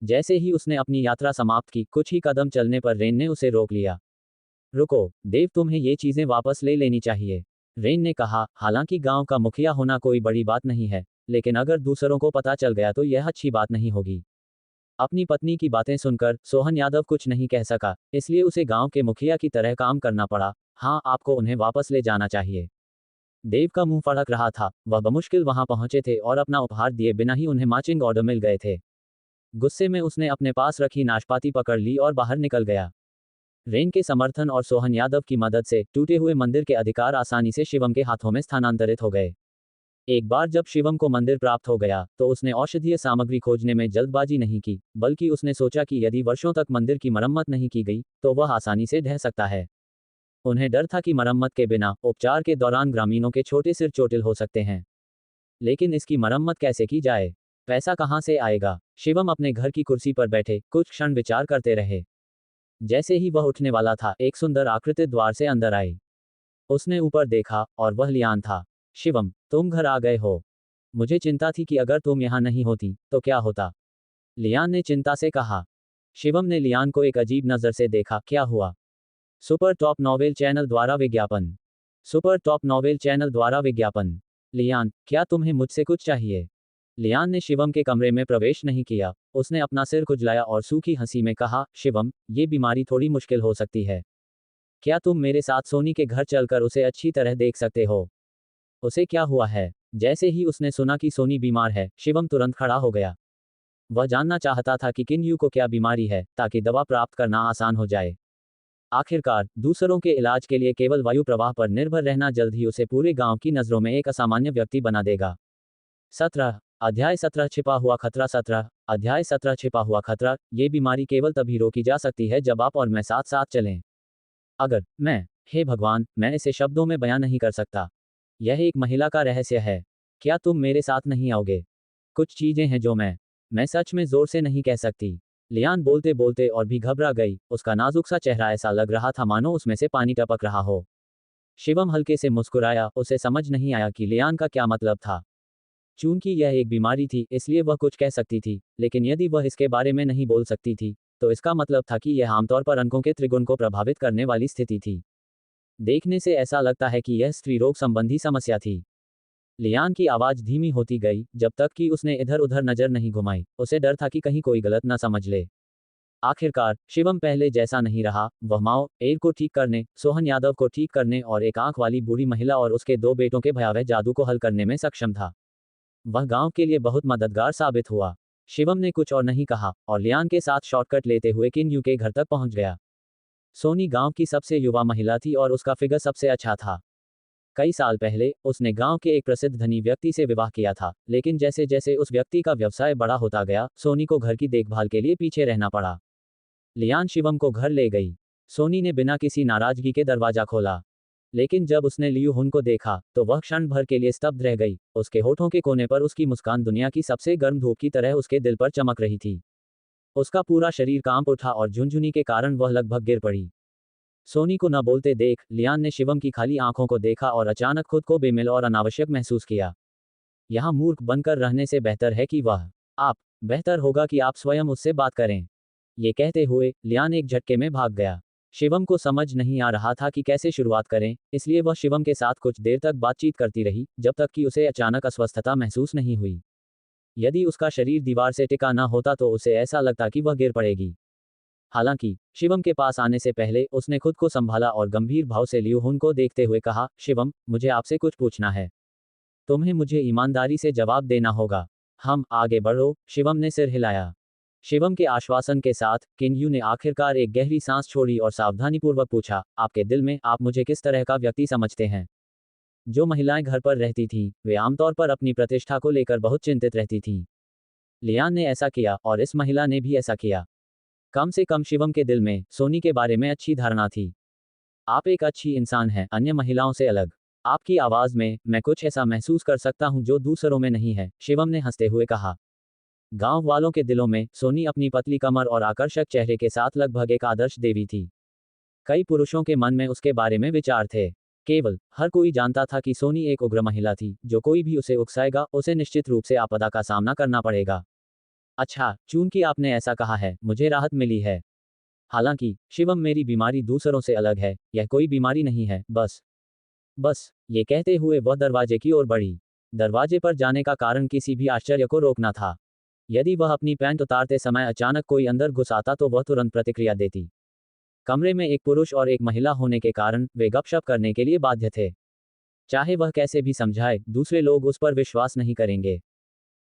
जैसे ही उसने अपनी यात्रा समाप्त की, कुछ ही कदम चलने पर रेन ने उसे रोक लिया। रुको, देव, तुम्हें ये चीजें वापस ले लेनी चाहिए। रेन ने कहा, हालांकि गांव का मुखिया होना कोई बड़ी बात नहीं है, लेकिन अगर दूसरों को पता चल गया तो यह अच्छी बात नहीं होगी। अपनी पत्नी की बातें सुनकर सोहन यादव कुछ नहीं कह सका, इसलिए उसे गांव के मुखिया की तरह काम करना पड़ा। हाँ, आपको उन्हें वापस ले जाना चाहिए। देव का मुंह फड़क रहा था। वह बमुश्किल वहां पहुंचे थे और अपना उपहार दिए बिना ही उन्हें मार्चिंग ऑर्डर मिल गए थे। गुस्से में उसने अपने पास रखी नाशपाती पकड़ ली और बाहर निकल गया। रेन के समर्थन और सोहन यादव की मदद से टूटे हुए मंदिर के अधिकार आसानी से शिवम के हाथों में स्थानांतरित हो गए। एक बार जब शिवम को मंदिर प्राप्त हो गया, तो उसने औषधीय सामग्री खोजने में जल्दबाजी नहीं की, बल्कि उसने सोचा कि यदि वर्षों तक मंदिर की मरम्मत नहीं की गई, तो वह आसानी से ढह सकता है। उन्हें डर था कि मरम्मत के बिना उपचार के दौरान ग्रामीणों के छोटे सिर चोटिल हो सकते हैं। लेकिन इसकी मरम्मत कैसे की जाए? पैसा कहां से आएगा? शिवम अपने घर की कुर्सी पर बैठे कुछ क्षण विचार करते रहे। जैसे ही वह उठने वाला था, एक सुंदर आकृति द्वार से अंदर आई। उसने ऊपर देखा, और वह लियान था। शिवम, तुम घर आ गए हो। मुझे चिंता थी कि अगर तुम यहाँ नहीं होती, तो क्या होता? लियान ने चिंता से कहा। शिवम ने लियान को एक अजीब नज़र से देखा। क्या हुआ? सुपर टॉप नॉवेल चैनल द्वारा विज्ञापन। सुपर टॉप नॉवेल चैनल द्वारा विज्ञापन। लियान, क्या तुम्हें मुझसे कुछ चाहिए? लियान ने शिवम के कमरे में प्रवेश नहीं किया। उसने अपना सिर खुजलाया और सूखी हंसी में कहा, शिवम, ये बीमारी थोड़ी मुश्किल हो सकती है। क्या तुम मेरे साथ सोनी के घर चलकर उसे अच्छी तरह देख सकते हो? उसे क्या हुआ है? जैसे ही उसने सुना कि सोनी बीमार है, शिवम तुरंत खड़ा हो गया। वह जानना चाहता था कि किन्यू को क्या बीमारी है, ताकि दवा प्राप्त करना आसान हो जाए। आखिरकार, दूसरों के इलाज के लिए केवल वायु प्रवाह पर निर्भर रहना जल्द ही उसे पूरे गांव की नज़रों में एक असामान्य व्यक्ति बना देगा। 17 अध्याय 17 छिपा हुआ खतरा। 17 अध्याय 17 छिपा हुआ खतरा। ये बीमारी केवल तभी रोकी जा सकती है जब आप और मैं साथ साथ चलें। अगर मैं, हे भगवान, मैं इसे शब्दों में बयां नहीं कर सकता। यह एक महिला का रहस्य है। क्या तुम मेरे साथ नहीं आओगे? कुछ चीजें हैं जो मैं सच में जोर से नहीं कह सकती। लियान बोलते बोलते और भी घबरा गई। उसका नाजुक सा चेहरा ऐसा लग रहा था मानो उसमें से पानी टपक रहा हो। शिवम हल्के से मुस्कुराया। उसे समझ नहीं आया कि लियान का क्या मतलब था। चूंकि यह एक बीमारी थी, इसलिए वह कुछ कह सकती थी, लेकिन यदि वह इसके बारे में नहीं बोल सकती थी, तो इसका मतलब था कि यह आमतौर पर अंकों के त्रिगुण को प्रभावित करने वाली स्थिति थी। देखने से ऐसा लगता है कि यह स्त्री रोग संबंधी समस्या थी। लियान की आवाज धीमी होती गई, जब तक कि उसने इधर उधर नजर नहीं घुमाई। उसे डर था कि कहीं कोई गलत न समझ ले। आखिरकार शिवम पहले जैसा नहीं रहा। वह माओ एड को ठीक करने, सोहन यादव को ठीक करने और एक आंख वाली बूढ़ी महिला और उसके 2 बेटों के भयावह जादू को हल करने में सक्षम था। वह गांव के लिए बहुत मददगार साबित हुआ। शिवम ने कुछ और नहीं कहा और लियान के साथ शॉर्टकट लेते हुए किन यू के घर तक पहुंच गया। सोनी गांव की सबसे युवा महिला थी और उसका फिगर सबसे अच्छा था। कई साल पहले उसने गांव के एक प्रसिद्ध धनी व्यक्ति से विवाह किया था, लेकिन जैसे जैसे उस व्यक्ति का व्यवसाय बड़ा होता गया, सोनी को घर की देखभाल के लिए पीछे रहना पड़ा। लियान शिवम को घर ले गई। सोनी ने बिना किसी नाराजगी के दरवाजा खोला, लेकिन जब उसने लियू हुन को देखा तो वह क्षण भर के लिए स्तब्ध रह गई। उसके होठों के कोने पर उसकी मुस्कान दुनिया की सबसे गर्म धूप की तरह उसके दिल पर चमक रही थी। उसका पूरा शरीर कांप उठा और झुनझुनी के कारण वह लगभग गिर पड़ी। सोनी को न बोलते देख लियान ने शिवम की खाली आंखों को देखा और अचानक खुद को बेमिल और अनावश्यक महसूस किया। यहाँ मूर्ख बनकर रहने से बेहतर है कि वह आप बेहतर होगा कि आप स्वयं उससे बात करें। ये कहते हुए लियान एक झटके में भाग गया। शिवम को समझ नहीं आ रहा था कि कैसे शुरुआत करें, इसलिए वह शिवम के साथ कुछ देर तक बातचीत करती रही, जब तक कि उसे अचानक अस्वस्थता महसूस नहीं हुई। यदि उसका शरीर दीवार से टिका न होता तो उसे ऐसा लगता कि वह गिर पड़ेगी। हालांकि शिवम के पास आने से पहले उसने खुद को संभाला और गंभीर भाव से लियू हुन को देखते हुए कहा, शिवम, मुझे आपसे कुछ पूछना है। तुम्हें मुझे ईमानदारी से जवाब देना होगा। हम आगे बढ़ो। शिवम ने सिर हिलाया। शिवम के आश्वासन के साथ किन यू ने आखिरकार एक गहरी सांस छोड़ी और सावधानीपूर्वक पूछा, आपके दिल में आप मुझे किस तरह का व्यक्ति समझते हैं? जो महिलाएं घर पर रहती थीं, वे आमतौर पर अपनी प्रतिष्ठा को लेकर बहुत चिंतित रहती थीं। लियान ने ऐसा किया और इस महिला ने भी ऐसा किया। कम से कम शिवम के दिल में सोनी के बारे में अच्छी धारणा थी। आप एक अच्छी इंसान हैं, अन्य महिलाओं से अलग। आपकी आवाज में मैं कुछ ऐसा महसूस कर सकता हूं जो दूसरों में नहीं है, शिवम ने हंसते हुए कहा। गांव वालों के दिलों में सोनी अपनी पतली कमर और आकर्षक चेहरे के साथ लगभग एक आदर्श देवी थी। कई पुरुषों के मन में उसके बारे में विचार थे। केवल हर कोई जानता था कि सोनी एक उग्र महिला थी, जो कोई भी उसे उकसाएगा उसे निश्चित रूप से आपदा का सामना करना पड़ेगा। अच्छा, चूंकि आपने ऐसा कहा है, मुझे राहत मिली है। हालांकि शिवम, मेरी बीमारी दूसरों से अलग है। यह कोई बीमारी नहीं है, बस ये कहते हुए वह दरवाजे की ओर बढ़ी। दरवाजे पर जाने का कारण किसी भी आश्चर्य को रोकना था। यदि वह अपनी पैंट उतारते समय अचानक कोई अंदर घुस आता तो वह तुरंत प्रतिक्रिया देती। कमरे में एक पुरुष और एक महिला होने के कारण वे गपशप करने के लिए बाध्य थे। चाहे वह कैसे भी समझाए, दूसरे लोग उस पर विश्वास नहीं करेंगे।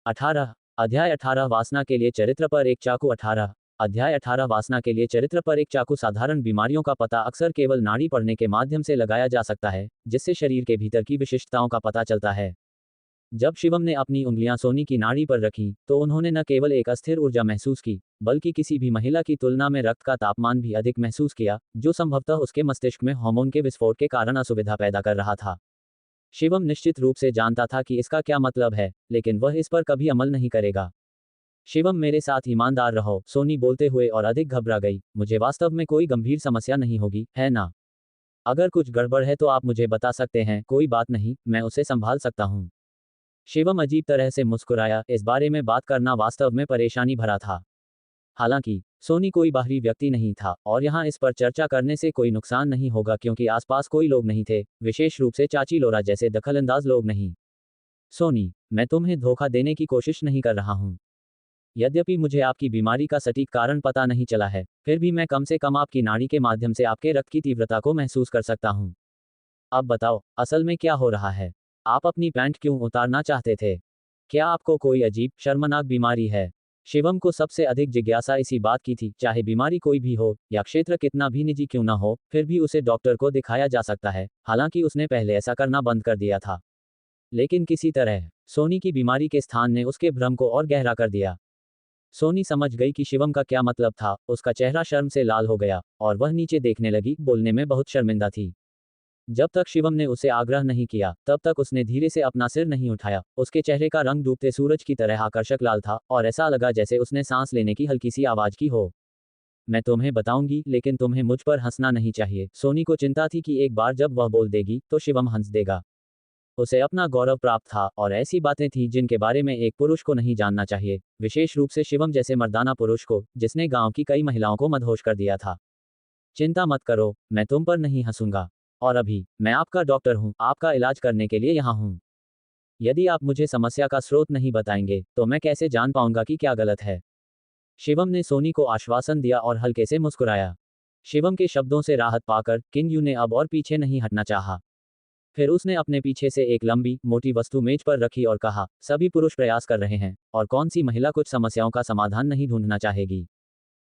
18 अध्याय 18 वासना के लिए चरित्र पर एक चाकू। 18 अध्याय 18 वासना के लिए चरित्र पर एक चाकू। साधारण बीमारियों का पता अक्सर केवल नाड़ी पढ़ने के माध्यम से लगाया जा सकता है, जिससे शरीर के भीतर की विशिष्टताओं का पता चलता है। जब शिवम ने अपनी उंगलियां सोनी की नाड़ी पर रखीं, तो उन्होंने न केवल एक अस्थिर ऊर्जा महसूस की, बल्कि किसी भी महिला की तुलना में रक्त का तापमान भी अधिक महसूस किया, जो संभवतः उसके मस्तिष्क में हार्मोन के विस्फोट के कारण असुविधा पैदा कर रहा था। शिवम निश्चित रूप से जानता था कि इसका क्या मतलब है, लेकिन वह इस पर कभी अमल नहीं करेगा। शिवम, मेरे साथ ईमानदार रहो, सोनी बोलते हुए और अधिक घबरा गई। मुझे वास्तव में कोई गंभीर समस्या नहीं होगी, है ना? अगर कुछ गड़बड़ है तो आप मुझे बता सकते हैं। कोई बात नहीं, मैं उसे संभाल सकता हूँ। शिवम अजीब तरह से मुस्कुराया। इस बारे में बात करना वास्तव में परेशानी भरा था। हालांकि सोनी कोई बाहरी व्यक्ति नहीं था और यहाँ इस पर चर्चा करने से कोई नुकसान नहीं होगा, क्योंकि आसपास कोई लोग नहीं थे, विशेष रूप से चाची लोरा जैसे दखलंदाज लोग नहीं। सोनी, मैं तुम्हें धोखा देने की कोशिश नहीं कर रहा हूँ। यद्यपि मुझे आपकी बीमारी का सटीक कारण पता नहीं चला है, फिर भी मैं कम से कम आपकी नाड़ी के माध्यम से आपके रक्त की तीव्रता को महसूस कर सकता हूँ। अब बताओ, असल में क्या हो रहा है? आप अपनी पैंट क्यों उतारना चाहते थे? क्या आपको कोई अजीब, शर्मनाक बीमारी है? शिवम को सबसे अधिक जिज्ञासा इसी बात की थी। चाहे बीमारी कोई भी हो या क्षेत्र कितना भी निजी क्यों ना हो, फिर भी उसे डॉक्टर को दिखाया जा सकता है। हालांकि उसने पहले ऐसा करना बंद कर दिया था, लेकिन किसी तरह सोनी की बीमारी के स्थान ने उसके भ्रम को और गहरा कर दिया। सोनी समझ गई कि शिवम का क्या मतलब था। उसका चेहरा शर्म से लाल हो गया और वह नीचे देखने लगी। बोलने में बहुत शर्मिंदा थी। जब तक शिवम ने उसे आग्रह नहीं किया, तब तक उसने धीरे से अपना सिर नहीं उठाया। उसके चेहरे का रंग डूबते सूरज की तरह आकर्षक लाल था और ऐसा लगा जैसे उसने सांस लेने की हल्की सी आवाज की हो। मैं तुम्हें बताऊंगी, लेकिन तुम्हें मुझ पर हंसना नहीं चाहिए। सोनी को चिंता थी कि एक बार जब वह बोल देगी तो शिवम हंस देगा। उसे अपना गौरव प्राप्त था और ऐसी बातें थीं जिनके बारे में एक पुरुष को नहीं जानना चाहिए, विशेष रूप से शिवम जैसे मर्दाना पुरुष को, जिसने गांव की कई महिलाओं को मदहोश कर दिया था। चिंता मत करो, मैं तुम पर नहीं हंसूंगा। और अभी मैं आपका डॉक्टर हूँ, आपका इलाज करने के लिए यहाँ हूँ। यदि आप मुझे समस्या का स्रोत नहीं बताएंगे तो मैं कैसे जान पाऊंगा कि क्या गलत है। शिवम ने सोनी को आश्वासन दिया और हल्के से मुस्कुराया। शिवम के शब्दों से राहत पाकर किन यू ने अब और पीछे नहीं हटना चाहा। फिर उसने अपने पीछे से एक लंबी मोटी वस्तु मेज पर रखी और कहा, सभी पुरुष प्रयास कर रहे हैं, और कौन सी महिला कुछ समस्याओं का समाधान नहीं ढूंढना चाहेगी।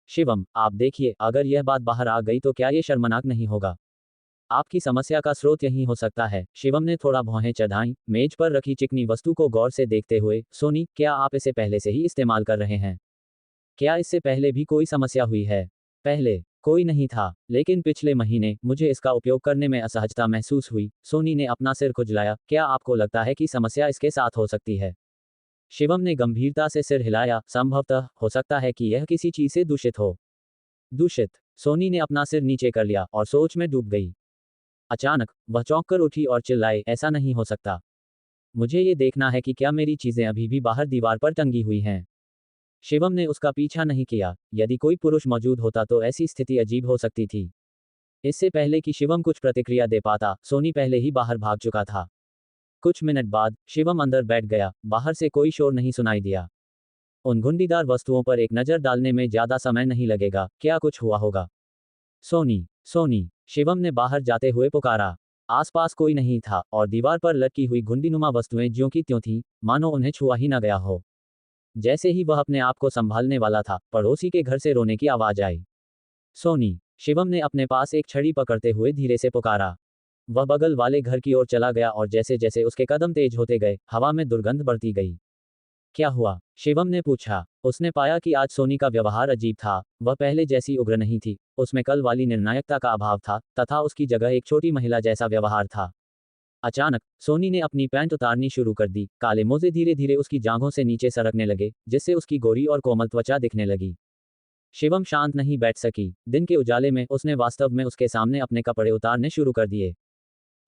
शिवम, आप देखिए, अगर यह बात बाहर आ गई तो क्या ये शर्मनाक नहीं होगा। आपकी समस्या का स्रोत यही हो सकता है। शिवम ने थोड़ा भौहें चढ़ाई, मेज पर रखी चिकनी वस्तु को गौर से देखते हुए, सोनी, क्या आप इसे पहले से ही इस्तेमाल कर रहे हैं? क्या इससे पहले भी कोई समस्या हुई है? पहले कोई नहीं था, लेकिन पिछले महीने मुझे इसका उपयोग करने में असहजता महसूस हुई। सोनी ने अपना सिर खुजलाया। क्या आपको लगता है कि समस्या इसके साथ हो सकती है? शिवम ने गंभीरता से सिर हिलाया। संभवतः हो सकता है कि यह किसी चीज से दूषित हो। दूषित? सोनी ने अपना सिर नीचे कर लिया और सोच में डूब गई। अचानक वह चौंक कर उठी और चिल्लाए, ऐसा नहीं हो सकता। मुझे ये देखना है कि क्या मेरी चीजें अभी भी बाहर दीवार पर टंगी हुई हैं। शिवम ने उसका पीछा नहीं किया। यदि कोई पुरुष मौजूद होता तो ऐसी स्थिति अजीब हो सकती थी। इससे पहले कि शिवम कुछ प्रतिक्रिया दे पाता, सोनी पहले ही बाहर भाग चुका था। कुछ मिनट बाद शिवम अंदर बैठ गया। बाहर से कोई शोर नहीं सुनाई दिया। उन घुंडीदार वस्तुओं पर एक नजर डालने में ज्यादा समय नहीं लगेगा। क्या कुछ हुआ होगा? सोनी, सोनी, शिवम ने बाहर जाते हुए पुकारा। आसपास कोई नहीं था और दीवार पर लटकी हुई घुंडीनुमा वस्तुएं ज्यों की त्यों थीं, मानो उन्हें छुआ ही न गया हो। जैसे ही वह अपने आप को संभालने वाला था, पड़ोसी के घर से रोने की आवाज आई। सोनी, शिवम ने अपने पास एक छड़ी पकड़ते हुए धीरे से पुकारा। वह बगल वाले घर की ओर चला गया और जैसे जैसे उसके कदम तेज होते गए, हवा में दुर्गंध बढ़ती गई। क्या हुआ? शिवम ने पूछा। उसने पाया कि आज सोनी का व्यवहार अजीब था। वह पहले जैसी उग्र नहीं थी, उसमें कल वाली निर्णायकता का अभाव था, तथा उसकी जगह एक छोटी महिला जैसा व्यवहार था। अचानक सोनी ने अपनी पैंट उतारनी शुरू कर दी। काले मोजे धीरे धीरे उसकी जांघों से नीचे सरकने लगे, जिससे उसकी गोरी और कोमल त्वचा दिखने लगी। शिवम शांत नहीं बैठ सकी। दिन के उजाले में उसने वास्तव में उसके सामने अपने कपड़े उतारने शुरू कर दिए।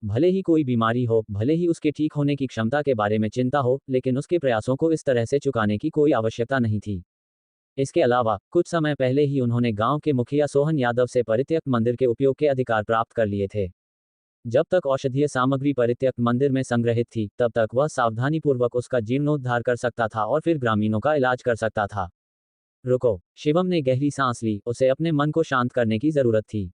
भले ही कोई बीमारी हो, भले ही उसके ठीक होने की क्षमता के बारे में चिंता हो, लेकिन उसके प्रयासों को इस तरह से चुकाने की कोई आवश्यकता नहीं थी। इसके अलावा कुछ समय पहले ही उन्होंने गांव के मुखिया सोहन यादव से परित्यक्त मंदिर के उपयोग के अधिकार प्राप्त कर लिए थे। जब तक औषधीय सामग्री परित्यक्त मंदिर में संग्रहित थी, तब तक वह सावधानीपूर्वक उसका जीर्णोद्धार कर सकता था और फिर ग्रामीणों का इलाज कर सकता था। रुको, शिवम ने गहरी सांस ली। उसे अपने मन को शांत करने की जरूरत थी।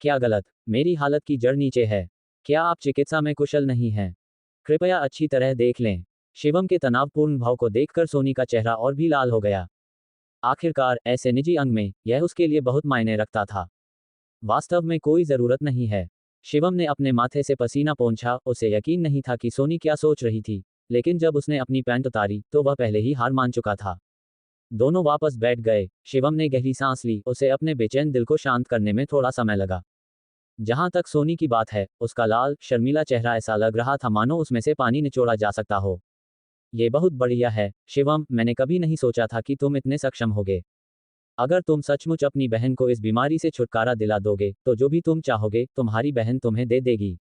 क्या गलत? मेरी हालत की जड़ नीचे है। क्या आप चिकित्सा में कुशल नहीं हैं? कृपया अच्छी तरह देख लें। शिवम के तनावपूर्ण भाव को देखकर सोनी का चेहरा और भी लाल हो गया। आखिरकार ऐसे निजी अंग में यह उसके लिए बहुत मायने रखता था। वास्तव में कोई जरूरत नहीं है। शिवम ने अपने माथे से पसीना पोंछा। उसे यकीन नहीं था कि सोनी क्या सोच रही थी, लेकिन जब उसने अपनी पैंट उतारी तो वह पहले ही हार मान चुका था। दोनों वापस बैठ गए। शिवम ने गहरी सांस ली। उसे अपने बेचैन दिल को शांत करने में थोड़ा समय लगा। जहां तक सोनी की बात है, उसका लाल शर्मीला चेहरा ऐसा लग रहा था मानो उसमें से पानी निचोड़ा जा सकता हो। ये बहुत बढ़िया है, शिवम, मैंने कभी नहीं सोचा था कि तुम इतने सक्षम होगे। अगर तुम सचमुच अपनी बहन को इस बीमारी से छुटकारा दिला दोगे, तो जो भी तुम चाहोगे, तुम्हारी बहन तुम्हें दे देगी।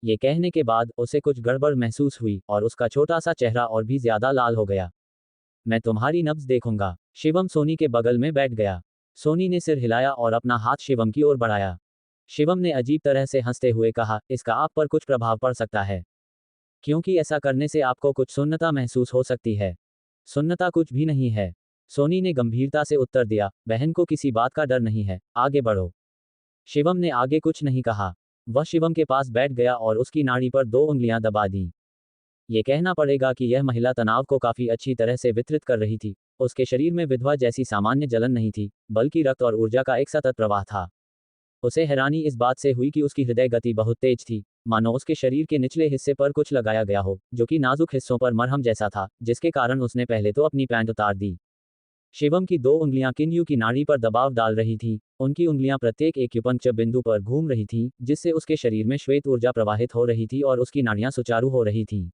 ये कहने के बाद उसे कुछ गड़बड़ महसूस हुई और उसका छोटा सा चेहरा और भी ज्यादा लाल हो गया। मैं तुम्हारी नब्ज देखूंगा। शिवम सोनी के बगल में बैठ गया। सोनी ने सिर हिलाया और अपना हाथ शिवम की ओर बढ़ाया। शिवम ने अजीब तरह से हंसते हुए कहा, इसका आप पर कुछ प्रभाव पड़ सकता है, क्योंकि ऐसा करने से आपको कुछ सुन्नता महसूस हो सकती है। सुन्नता कुछ भी नहीं है। सोनी ने गंभीरता से उत्तर दिया। बहन को किसी बात का डर नहीं है, आगे बढ़ो। शिवम ने आगे कुछ नहीं कहा। वह शिवम के पास बैठ गया और उसकी नाड़ी पर 2 उंगलियां दबा दी। ये कहना पड़ेगा कि यह महिला तनाव को काफी अच्छी तरह से वितरित कर रही थी। उसके शरीर में विधवा जैसी सामान्य जलन नहीं थी, बल्कि रक्त और ऊर्जा का एक सतत प्रवाह था। उसे हैरानी इस बात से हुई कि उसकी हृदय गति बहुत तेज थी, मानो उसके शरीर के निचले हिस्से पर कुछ लगाया गया हो, जो कि नाजुक हिस्सों पर मरहम जैसा था, जिसके कारण उसने पहले तो अपनी पैंट उतार दी। शिवम की 2 उंगलियां किन्यू की नाड़ी पर दबाव डाल रही थीं। उनकी उंगलियां प्रत्येक एक्यूपंक्चर बिंदु पर घूम रही थीं, जिससे उसके शरीर में श्वेत ऊर्जा प्रवाहित हो रही थी और उसकी नाड़ियां सुचारू हो रही थीं।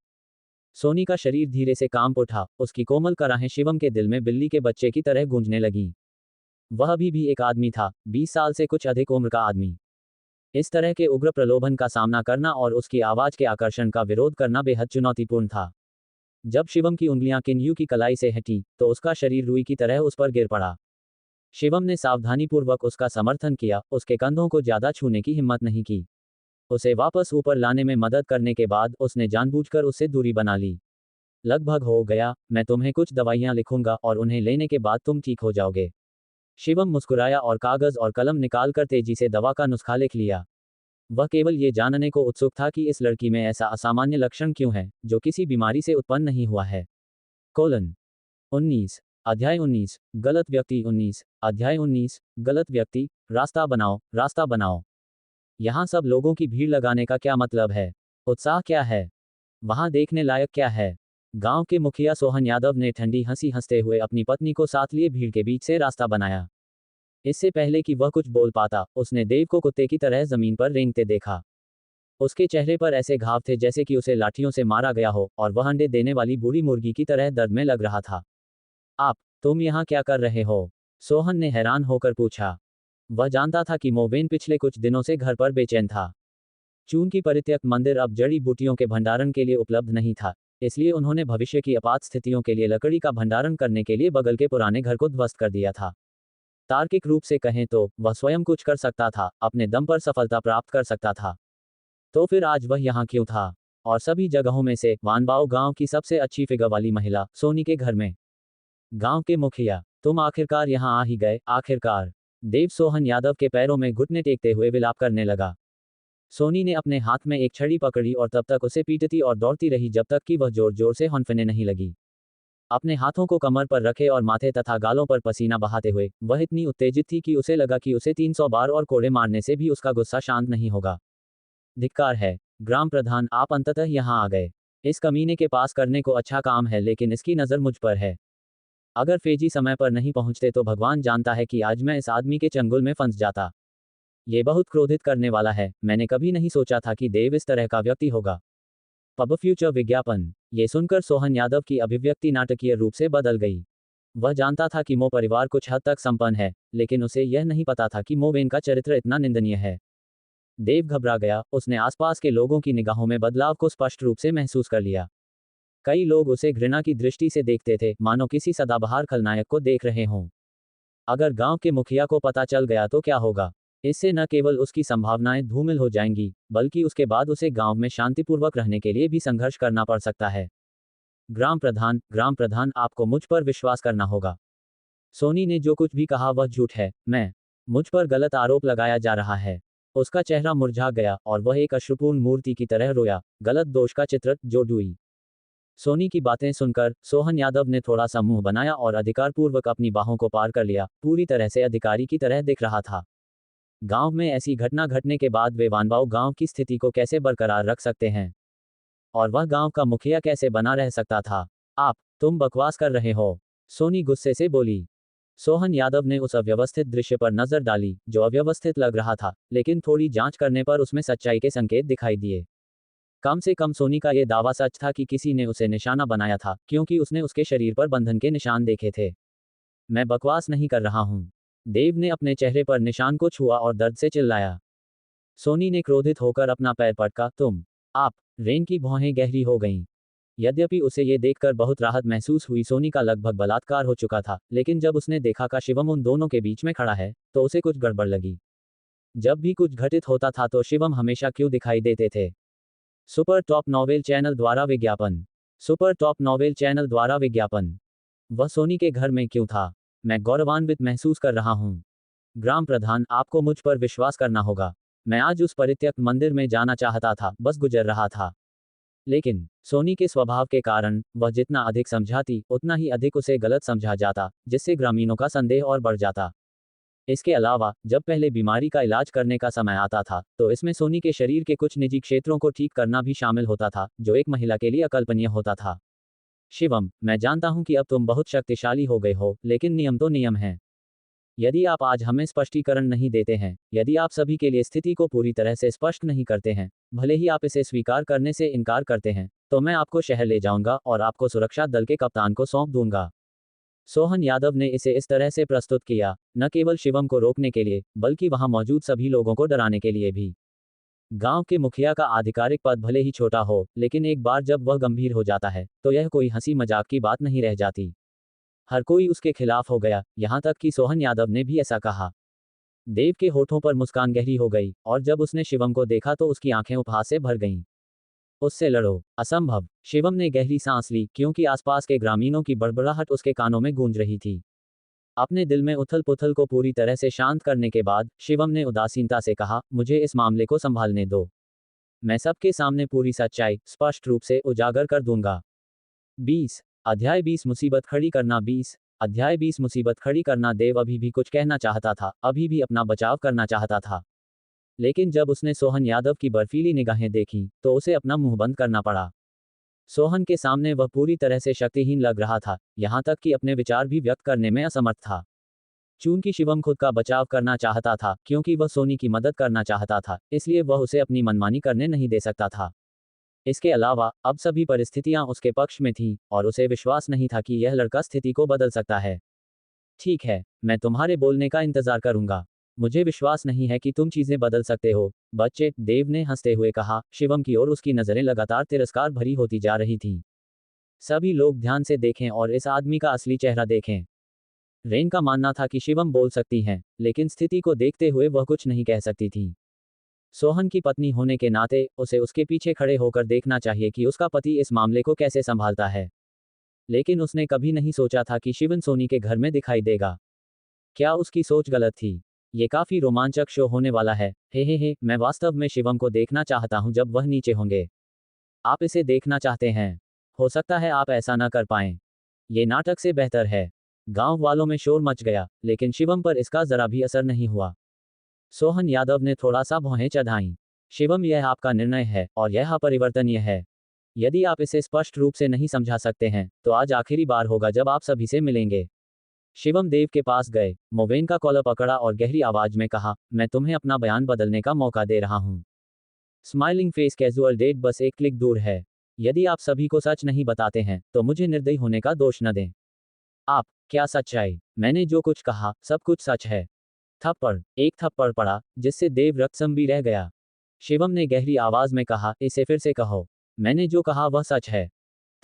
सोनी का शरीर धीरे से कांप उठा। उसकी कोमल कराहें शिवम के दिल में बिल्ली के बच्चे की तरह गूंजने लगीं। वह अभी भी एक आदमी था, 20 साल से कुछ अधिक उम्र का आदमी। इस तरह के उग्र प्रलोभन का सामना करना और उसकी आवाज के आकर्षण का विरोध करना बेहद चुनौतीपूर्ण था। जब शिवम की उंगलियां किन्यू की कलाई से हटी, तो उसका शरीर रुई की तरह उस पर गिर पड़ा। शिवम ने सावधानीपूर्वक उसका समर्थन किया, उसके कंधों को ज्यादा छूने की हिम्मत नहीं की। उसे वापस ऊपर लाने में मदद करने के बाद उसने जानबूझकर उससे दूरी बना ली। लगभग हो गया, मैं तुम्हें कुछ दवाइयां लिखूंगा और उन्हें लेने के बाद तुम ठीक हो जाओगे। शिवम मुस्कुराया और कागज और कलम निकालकर तेजी से दवा का नुस्खा लिख लिया। वह केवल ये जानने को उत्सुक था कि इस लड़की में ऐसा असामान्य लक्षण क्यों है, जो किसी बीमारी से उत्पन्न नहीं हुआ है। कोलन 19 अध्याय 19 गलत व्यक्ति 19 अध्याय 19 गलत व्यक्ति। रास्ता बनाओ, रास्ता बनाओ। यहाँ सब लोगों की भीड़ लगाने का क्या मतलब है? उत्साह क्या है? वहाँ देखने लायक क्या है? गांव के मुखिया सोहन यादव ने ठंडी हंसी हंसते हुए अपनी पत्नी को साथ लिए भीड़ के बीच से रास्ता बनाया। इससे पहले कि वह कुछ बोल पाता, उसने देव को कुत्ते की तरह जमीन पर रेंगते देखा। उसके चेहरे पर ऐसे घाव थे जैसे कि उसे लाठियों से मारा गया हो, और वह अंडे देने वाली बूढ़ी मुर्गी की तरह दर्द में लग रहा था। तुम यहाँ क्या कर रहे हो? सोहन ने हैरान होकर पूछा। वह जानता था कि मोवेन पिछले कुछ दिनों से घर पर बेचैन था। चून की परित्यक्त मंदिर अब जड़ी बूटियों के भंडारण के लिए उपलब्ध नहीं था, इसलिए उन्होंने भविष्य की आपात स्थितियों के लिए लकड़ी का भंडारण करने के लिए बगल के पुराने घर को ध्वस्त कर दिया था। तार्किक रूप से कहें तो वह स्वयं कुछ कर सकता था, अपने दम पर सफलता प्राप्त कर सकता था। तो फिर आज वह यहाँ क्यों था? और सभी जगहों में से वानबाओ गांव की सबसे अच्छी फिगर वाली महिला सोनी के घर में। गांव के मुखिया, तुम आखिरकार यहाँ आ ही गए, आखिरकार। देव सोहन यादव के पैरों में घुटने टेकते हुए विलाप करने लगा। सोनी ने अपने हाथ में एक छड़ी पकड़ी और तब तक उसे पीटती और दौड़ती रही जब तक कि वह जोर जोर से हौंफने नहीं लगी। अपने हाथों को कमर पर रखे और माथे तथा गालों पर पसीना बहाते हुए वह इतनी उत्तेजित थी कि उसे लगा कि उसे 300 बार और कोड़े मारने से भी उसका गुस्सा शांत नहीं होगा। धिक्कार है, ग्राम प्रधान, आप अंततः यहाँ आ गए। इस कमीने के पास करने को अच्छा काम है, लेकिन इसकी नज़र मुझ पर है। अगर फेजी समय पर नहीं पहुंचते तो भगवान जानता है कि आज मैं इस आदमी के चंगुल में फंस जाता। ये बहुत क्रोधित करने वाला है। मैंने कभी नहीं सोचा था कि देव इस तरह का व्यक्ति होगा। पब फ्यूचर विज्ञापन। ये सुनकर सोहन यादव की अभिव्यक्ति नाटकीय रूप से बदल गई। वह जानता था कि मो परिवार कुछ हद तक संपन्न है, लेकिन उसे यह नहीं पता था कि मोवेन का चरित्र इतना निंदनीय है। देव घबरा गया, उसने आसपास के लोगों की निगाहों में बदलाव को स्पष्ट रूप से महसूस कर लिया। कई लोग उसे घृणा की दृष्टि से देखते थे, मानो किसी सदाबहार खलनायक को देख रहे हों। अगर गांव के मुखिया को पता चल गया तो क्या होगा? इससे न केवल उसकी संभावनाएं धूमिल हो जाएंगी, बल्कि उसके बाद उसे गांव में शांतिपूर्वक रहने के लिए भी संघर्ष करना पड़ सकता है। ग्राम प्रधान, आपको मुझ पर विश्वास करना होगा। सोनी ने जो कुछ भी कहा वह झूठ है। मुझ पर गलत आरोप लगाया जा रहा है। उसका चेहरा मुरझा गया और वह एक अश्रुपूर्ण मूर्ति की तरह रोया। गलत दोष का चित्र जो डुई। सोनी की बातें सुनकर सोहन यादव ने थोड़ा सा मुंह बनाया और अधिकारपूर्वक अपनी बाहों को पार कर लिया। पूरी तरह से अधिकारी की तरह दिख रहा था। गांव में ऐसी घटना घटने के बाद वे वानबाओ गांव की स्थिति को कैसे बरकरार रख सकते हैं? और वह गांव का मुखिया कैसे बना रह सकता था? तुम बकवास कर रहे हो, सोनी गुस्से से बोली। सोहन यादव ने उस अव्यवस्थित दृश्य पर नजर डाली, जो अव्यवस्थित लग रहा था, लेकिन थोड़ी जांच करने पर उसमें सच्चाई के संकेत दिखाई दिए। कम से कम सोनी का यह दावा सच था कि किसी ने उसे निशाना बनाया था, क्योंकि उसने उसके शरीर पर बंधन के निशान देखे थे। मैं बकवास नहीं कर रहा हूं। देव ने अपने चेहरे पर निशान को छुआ और दर्द से चिल्लाया। सोनी ने क्रोधित होकर अपना पैर पटका। रेन की भौहें गहरी हो गईं। यद्यपि उसे ये देखकर बहुत राहत महसूस हुई, सोनी का लगभग बलात्कार हो चुका था, लेकिन जब उसने देखा कि शिवम उन दोनों के बीच में खड़ा है, तो उसे कुछ गड़बड़ लगी। जब भी कुछ घटित होता था तो शिवम हमेशा क्यों दिखाई देते थे? सुपर टॉप नॉवेल चैनल द्वारा विज्ञापन। सुपर टॉप नॉवेल चैनल द्वारा विज्ञापन। वह सोनी के घर में क्यों था? मैं गौरवान्वित महसूस कर रहा हूँ। ग्राम प्रधान, आपको मुझ पर विश्वास करना होगा। मैं आज उस परित्यक्त मंदिर में जाना चाहता था, बस गुजर रहा था। लेकिन सोनी के स्वभाव के कारण वह जितना अधिक समझाती, उतना ही अधिक उसे गलत समझा जाता, जिससे ग्रामीणों का संदेह और बढ़ जाता। इसके अलावा जब पहले बीमारी का इलाज करने का समय आता था, तो इसमें सोनी के शरीर के कुछ निजी क्षेत्रों को ठीक करना भी शामिल होता था, जो एक महिला के लिए अकल्पनीय होता था। शिवम, मैं जानता हूं कि अब तुम बहुत शक्तिशाली हो गए हो, लेकिन नियम तो नियम है। यदि आप आज हमें स्पष्टीकरण नहीं देते हैं, यदि आप सभी के लिए स्थिति को पूरी तरह से स्पष्ट नहीं करते हैं, भले ही आप इसे स्वीकार करने से इनकार करते हैं, तो मैं आपको शहर ले जाऊंगा और आपको सुरक्षा दल के कप्तान को सौंप दूंगा। सोहन यादव ने इसे इस तरह से प्रस्तुत किया, न केवल शिवम को रोकने के लिए, बल्कि वहां मौजूद सभी लोगों को डराने के लिए भी। गांव के मुखिया का आधिकारिक पद भले ही छोटा हो, लेकिन एक बार जब वह गंभीर हो जाता है, तो यह कोई हंसी मजाक की बात नहीं रह जाती। हर कोई उसके खिलाफ हो गया, यहां तक कि सोहन यादव ने भी ऐसा कहा। देव के होठों पर मुस्कान गहरी हो गई, और जब उसने शिवम को देखा तो उसकी आंखें उपहास से भर गईं। उससे लड़ो, असंभव। शिवम ने गहरी सांस ली, क्योंकि आसपास के ग्रामीणों की बड़बड़ाहट उसके कानों में गूंज रही थी। अपने दिल में उथल पुथल को पूरी तरह से शांत करने के बाद शिवम ने उदासीनता से कहा, मुझे इस मामले को संभालने दो। मैं सबके सामने पूरी सच्चाई स्पष्ट रूप से उजागर कर दूंगा। 20 अध्याय 20 मुसीबत खड़ी करना। 20 अध्याय 20 मुसीबत खड़ी करना। देव अभी भी कुछ कहना चाहता था, अभी भी अपना बचाव करना चाहता था। लेकिन जब उसने सोहन यादव की बर्फीली निगाहें देखीं, तो उसे अपना मुंह बंद करना पड़ा। सोहन के सामने वह पूरी तरह से शक्तिहीन लग रहा था, यहां तक कि अपने विचार भी व्यक्त करने में असमर्थ था। चूंकि शिवम खुद का बचाव करना चाहता था, क्योंकि वह सोनी की मदद करना चाहता था, इसलिए वह उसे अपनी मनमानी करने नहीं दे सकता था। इसके अलावा अब सभी परिस्थितियां उसके पक्ष में थीं, और उसे विश्वास नहीं था कि यह लड़का स्थिति को बदल सकता है। ठीक है, मैं तुम्हारे बोलने का इंतजार करूंगा। मुझे विश्वास नहीं है कि तुम चीजें बदल सकते हो, बच्चे, देव ने हंसते हुए कहा। शिवम की ओर उसकी नजरें लगातार तिरस्कार भरी होती जा रही थीं। सभी लोग ध्यान से देखें और इस आदमी का असली चेहरा देखें। रेन का मानना था कि शिवम बोल सकती हैं, लेकिन स्थिति को देखते हुए वह कुछ नहीं कह सकती थी। सोहन की पत्नी होने के नाते उसे उसके पीछे खड़े होकर देखना चाहिए कि उसका पति इस मामले को कैसे संभालता है। लेकिन उसने कभी नहीं सोचा था कि शिवन सोनी के घर में दिखाई देगा। क्या उसकी सोच गलत थी? ये काफी रोमांचक शो होने वाला है। हे, मैं वास्तव में शिवम को देखना चाहता हूं जब वह नीचे होंगे। आप इसे देखना चाहते हैं? हो सकता है आप ऐसा न कर पाएं। ये नाटक से बेहतर है। गांव वालों में शोर मच गया, लेकिन शिवम पर इसका जरा भी असर नहीं हुआ। सोहन यादव ने थोड़ा सा भौहें चढ़ाईं। शिवम, यह आपका निर्णय है, और यह अपरिवर्तनीय है। यदि आप इसे स्पष्ट रूप से नहीं समझा सकते हैं, तो आज आखिरी बार होगा जब आप सभी से मिलेंगे। शिवम देव के पास गए, मोवेन का कॉलर पकड़ा और गहरी आवाज में कहा, मैं तुम्हें अपना बयान बदलने का मौका दे रहा हूं। स्माइलिंग फेस कैजुअल डेट बस एक क्लिक दूर है। यदि आप सभी को सच नहीं बताते हैं, तो मुझे निर्दयी होने का दोष न दें। आप, क्या सच्चाई? मैंने जो कुछ कहा, सब कुछ सच है। थप्पड़, एक थप्पड़ पड़ा, जिससे देव रक्तसम भी रह गया। शिवम ने गहरी आवाज में कहा, इसे फिर से कहो। मैंने जो कहा वह सच है।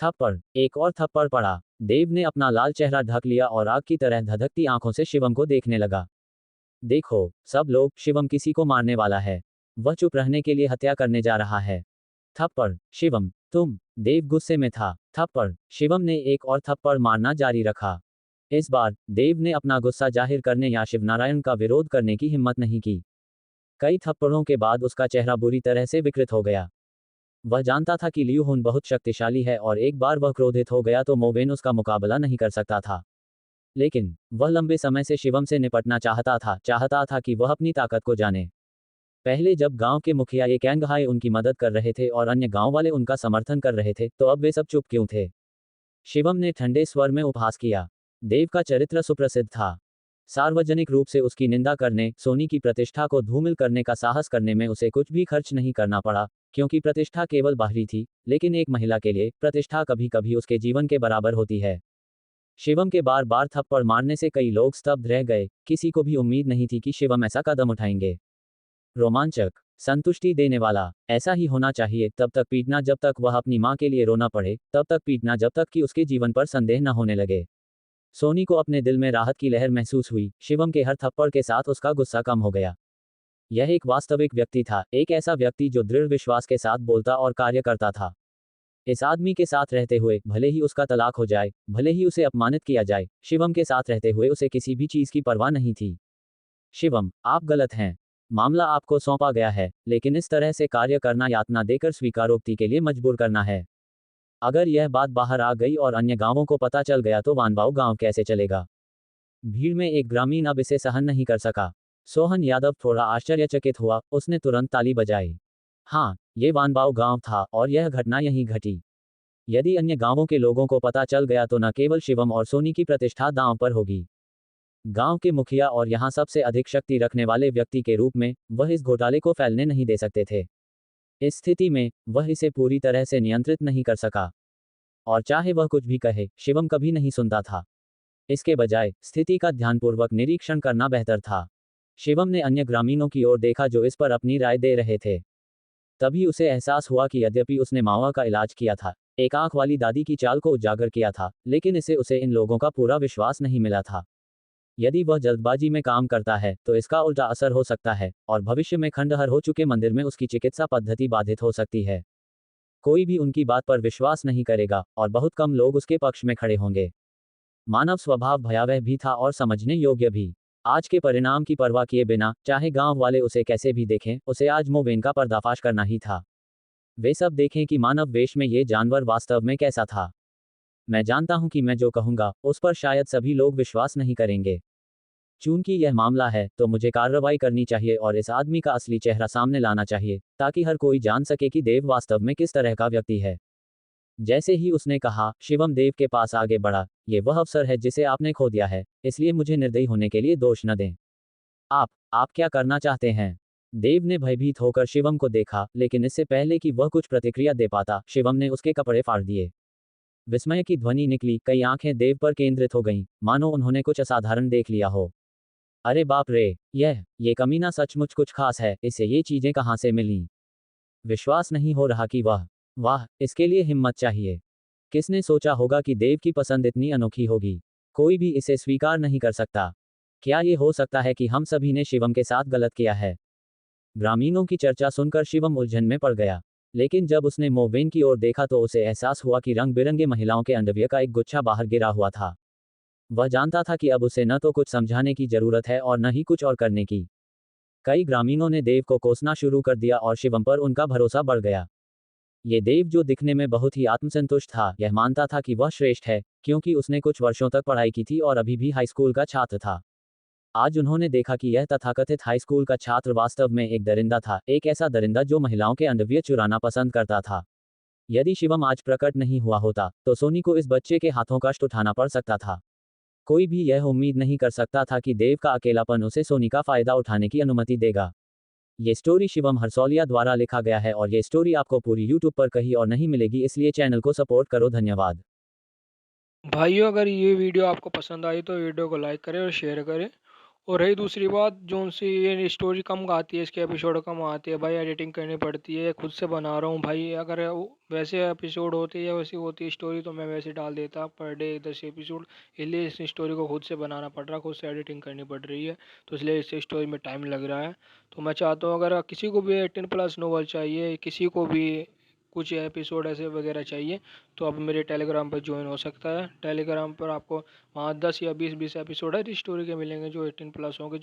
थप्पड़, एक और थप्पड़ पड़ा। देव ने अपना लाल चेहरा ढक लिया और आग की तरह धधकती आंखों से शिवम को देखने लगा। देखो, सब लोग, शिवम किसी को मारने वाला है। वह चुप रहने के लिए हत्या करने जा रहा है। थप्पड़, शिवम, तुम। देव गुस्से में था। थप्पड़, शिवम ने एक और थप्पड़ मारना जारी रखा। इस बार देव ने अपना गुस्सा जाहिर करने या शिवनारायण का विरोध करने की हिम्मत नहीं की। कई थप्पड़ों के बाद उसका चेहरा बुरी तरह से विकृत हो गया। वह जानता था कि लियू हुन बहुत शक्तिशाली है, और एक बार वह क्रोधित हो गया तो मोवेन उसका मुकाबला नहीं कर सकता था। लेकिन वह लंबे समय से शिवम से निपटना चाहता था कि वह अपनी ताकत को जाने। पहले जब गांव के मुखिया ये कैंगहाई उनकी मदद कर रहे थे और अन्य गांव वाले उनका समर्थन कर रहे थे, तो अब वे सब चुप क्यों थे? शिवम ने ठंडे स्वर में उपहास किया। देव का चरित्र सुप्रसिद्ध था। सार्वजनिक रूप से उसकी निंदा करने, सोनी की प्रतिष्ठा को धूमिल करने का साहस करने में उसे कुछ भी खर्च नहीं करना पड़ा, क्योंकि प्रतिष्ठा केवल बाहरी थी, लेकिन एक महिला के लिए प्रतिष्ठा कभी कभी उसके जीवन के बराबर होती है। शिवम के बार बार थप्पड़ मारने से कई लोग स्तब्ध रह गए, किसी को भी उम्मीद नहीं थी कि शिवम ऐसा कदम उठाएंगे। रोमांचक, संतुष्टि देने वाला, ऐसा ही होना चाहिए। तब तक पीटना जब तक वह अपनी मां के लिए रोना पड़े, तब तक पीटना जब तक कि उसके जीवन पर संदेह न होने लगे। सोनी को अपने दिल में राहत की लहर महसूस हुई। शिवम के हर थप्पड़ के साथ उसका गुस्सा कम हो गया। यह एक वास्तविक व्यक्ति था, एक ऐसा व्यक्ति जो दृढ़ विश्वास के साथ बोलता और कार्य करता था। इस आदमी के साथ रहते हुए, भले ही उसका तलाक हो जाए, भले ही उसे अपमानित किया जाए, शिवम के साथ रहते हुए उसे किसी भी चीज की परवाह नहीं थी। शिवम, आप गलत हैं। मामला आपको सौंपा गया है, लेकिन इस तरह से कार्य करना यातना देकर स्वीकारोक्ति के लिए मजबूर करना है। अगर यह बात बाहर आ गई और अन्य गांवों को पता चल गया तो वानबाव गांव कैसे चलेगा? भीड़ में एक ग्रामीण अब इसे सहन नहीं कर सका। सोहन यादव थोड़ा आश्चर्यचकित हुआ, उसने तुरंत ताली बजाई। हाँ, ये वानबाव गांव था, और यह घटना यहीं घटी। यदि अन्य गांवों के लोगों को पता चल गया तो न केवल शिवम और सोनी की प्रतिष्ठा दांव पर होगी। गांव के मुखिया और यहां सबसे अधिक शक्ति रखने वाले व्यक्ति के रूप में वह इस घोटाले को फैलने नहीं दे सकते थे। इस स्थिति में वह इसे पूरी तरह से नियंत्रित नहीं कर सका, और चाहे वह कुछ भी कहे, शिवम कभी नहीं सुनता था। इसके बजाय स्थिति का ध्यानपूर्वक निरीक्षण करना बेहतर था। शिवम ने अन्य ग्रामीणों की ओर देखा जो इस पर अपनी राय दे रहे थे। तभी उसे एहसास हुआ कि यद्यपि उसने मावा का इलाज किया था, एक आंख वाली दादी की चाल को उजागर किया था, लेकिन इसे उसे इन लोगों का पूरा विश्वास नहीं मिला था। यदि वह जल्दबाजी में काम करता है तो इसका उल्टा असर हो सकता है और भविष्य में खंडहर हो चुके मंदिर में उसकी चिकित्सा पद्धति बाधित हो सकती है। कोई भी उनकी बात पर विश्वास नहीं करेगा और बहुत कम लोग उसके पक्ष में खड़े होंगे। मानव स्वभाव भयावह भी था और समझने योग्य भी। आज के परिणाम की परवाह किए बिना, चाहे गांव वाले उसे कैसे भी देखें, उसे आज मोवेन का पर्दाफाश करना ही था। वे सब देखें कि मानव वेश में ये जानवर वास्तव में कैसा था। मैं जानता हूं कि मैं जो कहूंगा उस पर शायद सभी लोग विश्वास नहीं करेंगे। चूंकि यह मामला है तो मुझे कार्रवाई करनी चाहिए और इस आदमी का असली चेहरा सामने लाना चाहिए ताकि हर कोई जान सके कि देव वास्तव में किस तरह का व्यक्ति है। जैसे ही उसने कहा, शिवम देव के पास आगे बढ़ा। ये वह अवसर है जिसे आपने खो दिया है, इसलिए मुझे निर्दयी होने के लिए दोष न दें। आप क्या करना चाहते हैं? देव ने भयभीत होकर शिवम को देखा, लेकिन इससे पहले कि वह कुछ प्रतिक्रिया दे पाता, शिवम ने उसके कपड़े फाड़ दिए। विस्मय की ध्वनि निकली, कई आंखें देव पर केंद्रित हो गईं, मानो उन्होंने कुछ असाधारण देख लिया हो। अरे बाप रे, ये कमीना सचमुच कुछ खास है, इसे ये चीजें कहाँ से मिलीं? विश्वास नहीं हो रहा कि वाह, इसके लिए हिम्मत चाहिए। किसने सोचा होगा कि देव की पसंद इतनी अनोखी होगी? कोई भी इसे स्वीकार नहीं कर सकता। क्या ये हो सकता है कि हम सभी ने शिवम के साथ गलत किया है? ग्रामीणों की चर्चा सुनकर शिवम उलझन में पड़ गया। लेकिन जब उसने मोवेन की ओर देखा तो उसे एहसास हुआ कि रंग बिरंगे महिलाओं के अंडरवियर का एक गुच्छा बाहर गिरा हुआ था। वह जानता था कि अब उसे न तो कुछ समझाने की जरूरत है और न ही कुछ और करने की। कई ग्रामीणों ने देव को कोसना शुरू कर दिया और शिवम पर उनका भरोसा बढ़ गया। ये देव, जो दिखने में बहुत ही आत्मसंतुष्ट था, यह मानता था कि वह श्रेष्ठ है, क्योंकि उसने कुछ वर्षों तक पढ़ाई की थी और अभी भी हाई स्कूल का छात्र था। आज उन्होंने देखा कि यह तथाकथित हाई स्कूल का छात्र वास्तव में एक दरिंदा था, एक ऐसा दरिंदा जो महिलाओं के अंडरवियर चुराना पसंद करता था। यदि शिवम आज प्रकट नहीं हुआ होता तो सोनी को इस बच्चे के हाथों कष्ट उठाना पड़ सकता था। कोई भी यह उम्मीद नहीं कर सकता था कि देव का अकेलापन उसे सोनी का फायदा उठाने की अनुमति देगा। ये स्टोरी शिवम हरसौलिया द्वारा लिखा गया है और ये स्टोरी आपको पूरी यूट्यूब पर कहीं और नहीं मिलेगी, इसलिए चैनल को सपोर्ट करो। धन्यवाद। भाइयों, अगर ये वीडियो आपको पसंद आई तो वीडियो को लाइक करें और शेयर करें। और रही दूसरी बात, जो सी ये स्टोरी कम आती है, इसके एपिसोड कम आते हैं भाई, एडिटिंग करनी पड़ती है, खुद से बना रहा हूँ भाई। अगर वैसे एपिसोड होते या वैसी होती स्टोरी तो मैं वैसे डाल देता पर डे 10 एपिसोड। इसलिए इस स्टोरी को खुद से बनाना पड़ रहा, खुद से एडिटिंग करनी पड़ रही है, तो इसलिए इस स्टोरी में टाइम लग रहा है। तो मैं चाहता हूँ अगर किसी को भी 18+ नोवेल चाहिए, किसी को भी कुछ एपिसोड ऐसे वगैरह चाहिए, तो आप मेरे टेलीग्राम पर ज्वाइन हो सकता है। टेलीग्राम पर आपको वहाँ 10 या 20 एपिसोड है स्टोरी के मिलेंगे जो 18+ होंगे, जो